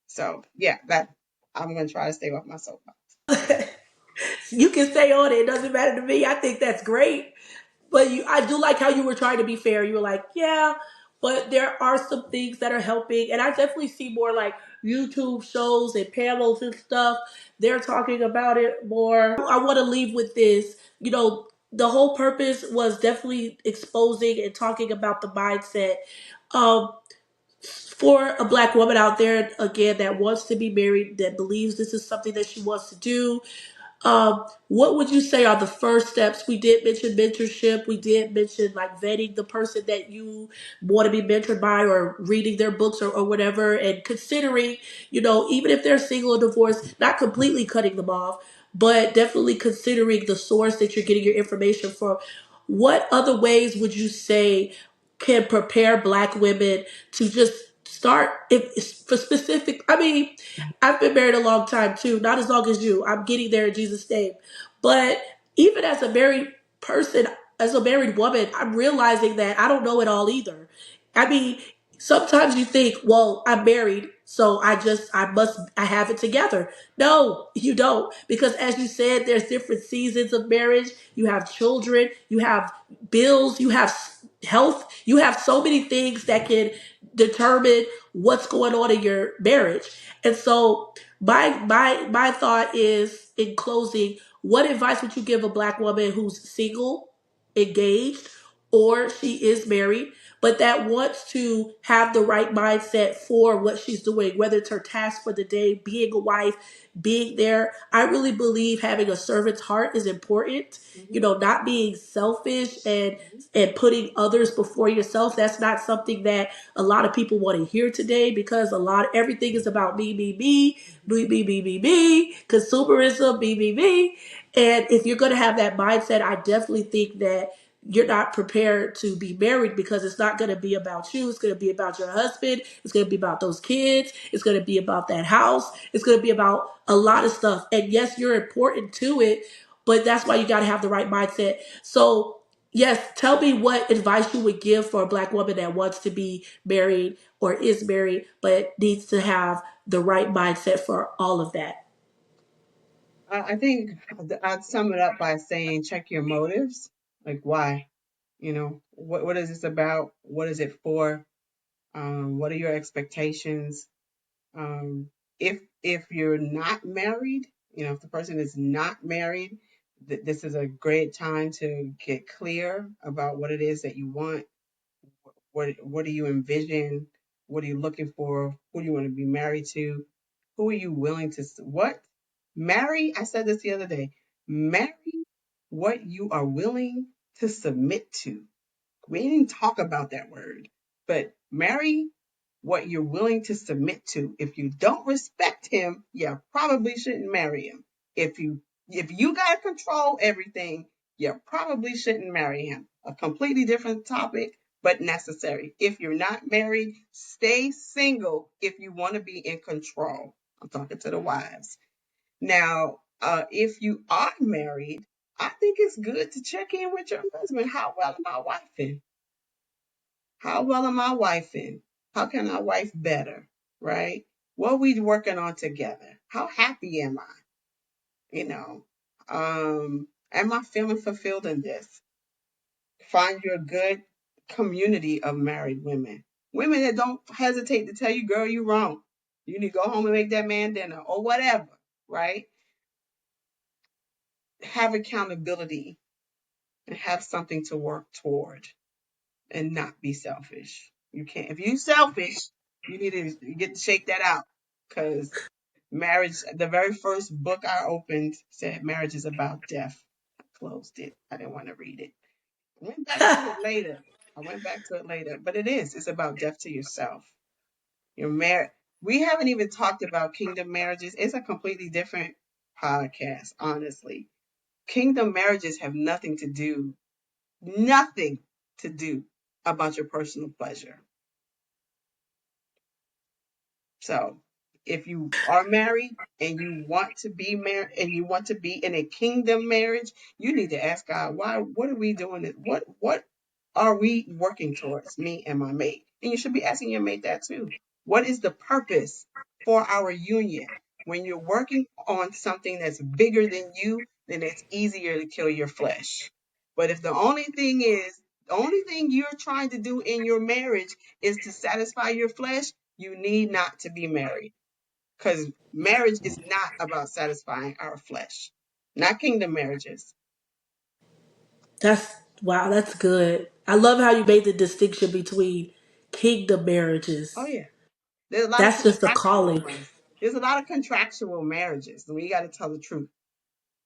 So, yeah, that I'm going to try to stay off my soapbox. You can stay on it. It doesn't matter to me. I think that's great. But I do like how you were trying to be fair. You were like, yeah, but there are some things that are helping, and I definitely see more like YouTube shows and panels and stuff. They're talking about it more. I want to leave with this. The whole purpose was definitely exposing and talking about the mindset. Um, for a black woman out there again that wants to be married, that believes this is something that she wants to do, what would you say are the first steps? We did mention mentorship. We did mention like vetting the person that you want to be mentored by or reading their books or whatever and considering, even if they're single or divorced, not completely cutting them off, but definitely considering the source that you're getting your information from. What other ways would you say can prepare black women to just start if for specific, I mean, I've been married a long time too, not as long as you. I'm getting there in Jesus' name. But even as a married person, as a married woman, I'm realizing that I don't know it all either. I mean, sometimes you think, well, I'm married, so I have it together. No, you don't. Because as you said, there's different seasons of marriage. You have children, you have bills, you have health, you have so many things that can determine what's going on in your marriage. And so my thought is in closing, what advice would you give a black woman who's single, engaged, or she is married, but that wants to have the right mindset for what she's doing, whether it's her task for the day, being a wife, being there. I really believe having a servant's heart is important. Mm-hmm. Not being selfish and putting others before yourself. That's not something that a lot of people want to hear today because everything is about me, me, me, me, me, me, me, me, consumerism, me, me, me. And if you're going to have that mindset, I definitely think that you're not prepared to be married because it's not going to be about you. It's going to be about your husband. It's going to be about those kids. It's going to be about that house. It's going to be about a lot of stuff. And yes, you're important to it, but that's why you got to have the right mindset. So, yes, tell me what advice you would give for a black woman that wants to be married or is married, but needs to have the right mindset for all of that. I think I'd sum it up by saying check your motives. Like, why? What is this about? What is it for? What are your expectations? Um, if you're not married, if the person is not married, this is a great time to get clear about what it is that you want. What do you envision? What are you looking for? Who do you want to be married to? Who are you willing to what? Marry, I said this the other day. Marry what you are willing to submit to. We didn't talk about that word, but marry what you're willing to submit to. If you don't respect him, you probably shouldn't marry him. If you gotta control everything, you probably shouldn't marry him. A completely different topic, but necessary. If you're not married, stay single if you want to be in control. I'm talking to the wives. Now, if you are married, I think it's good to check in with your husband. How well am I wifing? How well am I wifing? How can I wife better? Right? What are we working on together? How happy am I? You know, am I feeling fulfilled in this? Find you a good community of married women. Women that don't hesitate to tell you, girl, you wrong. You need to go home and make that man dinner or whatever, right? Have accountability and have something to work toward and not be selfish. You can't, if you're selfish, you need to get to shake that out because marriage, the very first book I opened said marriage is about death. I closed it. I didn't want to read it. I went back to it later. But it is. It's about death to yourself. You're married. We haven't even talked about kingdom marriages. It's a completely different podcast, honestly. Kingdom marriages have nothing to do about your personal pleasure. So if you are married and you want to be married and you want to be in a kingdom marriage, you need to ask God, why, what are we doing? What are we working towards, me and my mate? And you should be asking your mate that too. What is the purpose for our union? When you're working on something that's bigger than you, then it's easier to kill your flesh. But if the only thing you're trying to do in your marriage is to satisfy your flesh, you need not to be married because marriage is not about satisfying our flesh, not kingdom marriages. That's wow, that's good. I love how you made the distinction between kingdom Oh, marriages. yeah. There's a lot of That's just a contractual calling. ones. There's a lot of contractual marriages. We got to tell the truth.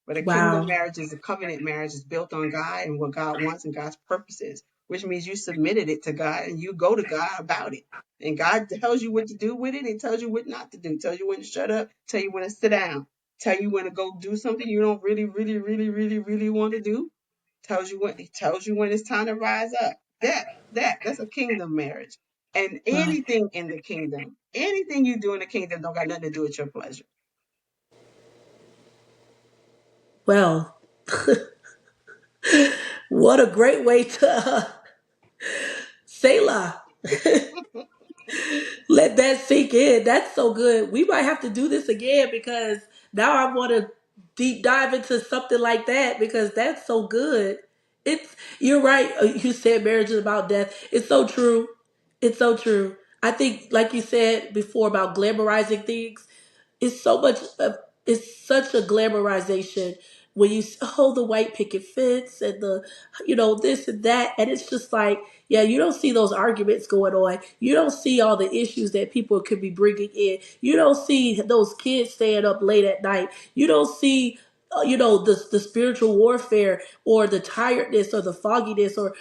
But a kingdom Wow. marriage is a covenant marriage is built on God and what God wants and God's purposes, which means you submitted it to God and you go to God about it. And God tells you what to do with it and tells you what not to do. Tells you when to shut up, tell you when to sit down, tell you when to go do something you don't really, really, really, really, really want to do. Tells you when it's time to rise up. That's a kingdom marriage. And Wow. anything in the kingdom, anything you do in the kingdom don't got nothing to do with your pleasure. Well, what a great way to Selah. Let that sink in. That's so good. We might have to do this again because now I want to deep dive into something like that because that's so good. It's you're right. You said marriage is about death. It's so true. It's so true. I think, like you said before about glamorizing things, it's so much it's such a glamorization when you hold the white picket fence and the this and that, and it's just like, yeah, you don't see those arguments going on, you don't see all the issues that people could be bringing in, you don't see those kids staying up late at night, you don't see the spiritual warfare or the tiredness or the fogginess or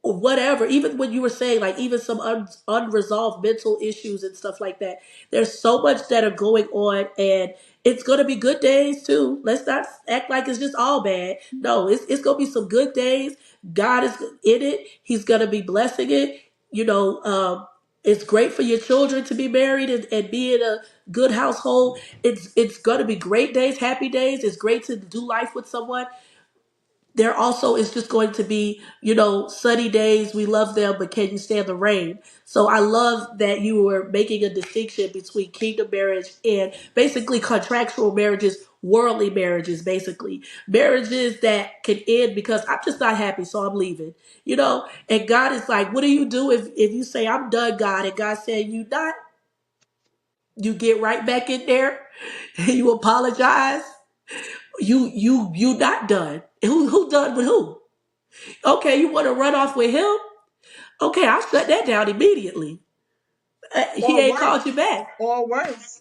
whatever. Even when you were saying like even some unresolved mental issues and stuff like that, there's so much that are going on, and it's gonna be good days too. Let's not act like it's just all bad. No, it's gonna be some good days. God is in it. He's gonna be blessing it. You know, it's great for your children to be married and be in a good household. It's gonna be great days, happy days. It's great to do life with someone. There also is just going to be, sunny days. We love them, but can you stand the rain? So I love that you were making a distinction between kingdom marriage and basically contractual marriages, worldly marriages, basically marriages that can end because I'm just not happy, so I'm leaving. And God is like, what do you do if you say I'm done, God, and God said you not? You get right back in there, and you apologize. You not done. Who done with who? Okay, you want to run off with him? Okay, I'll shut that down immediately. He Or ain't worse, called you back. or worse,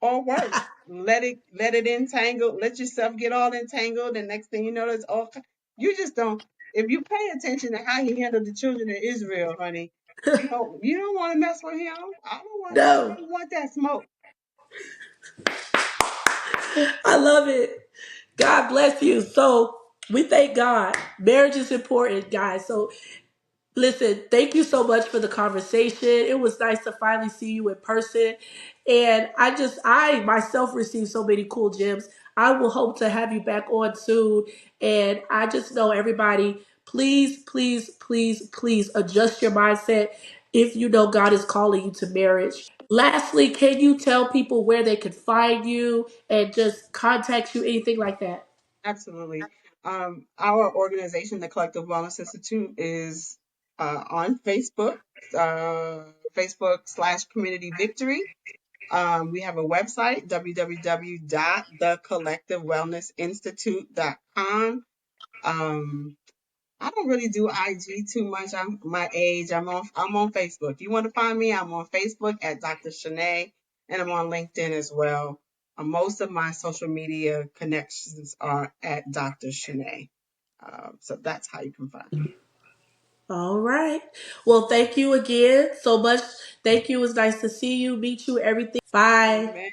or worse. Let it entangle. Let yourself get all entangled, and next thing you know, it's all. You just don't. If you pay attention to how he handled the children of Israel, honey, you don't want to mess with him. I No, don't want that smoke. I love it. God bless you. So we thank God. Marriage is important, guys. So listen, thank you so much for the conversation. It was nice to finally see you in person. And I myself received so many cool gems. I will hope to have you back on soon. And I just know everybody, please, please, please, please adjust your mindset if you know God is calling you to marriage. Lastly, can you tell people where they can find you and just contact you, anything like that? Absolutely. Our organization, the Collective Wellness Institute, is on Facebook, Facebook /Community Victory. We have a website, www.thecollectivewellnessinstitute.com. I don't really do IG too much. I'm my age. I'm on Facebook. If you want to find me, I'm on Facebook at Dr. Shanae, and I'm on LinkedIn as well. Most of my social media connections are at Dr. Shanae. So that's how you can find me. All right. Well, thank you again so much. Thank you. It was nice to see you, meet you, everything. Bye. Amen.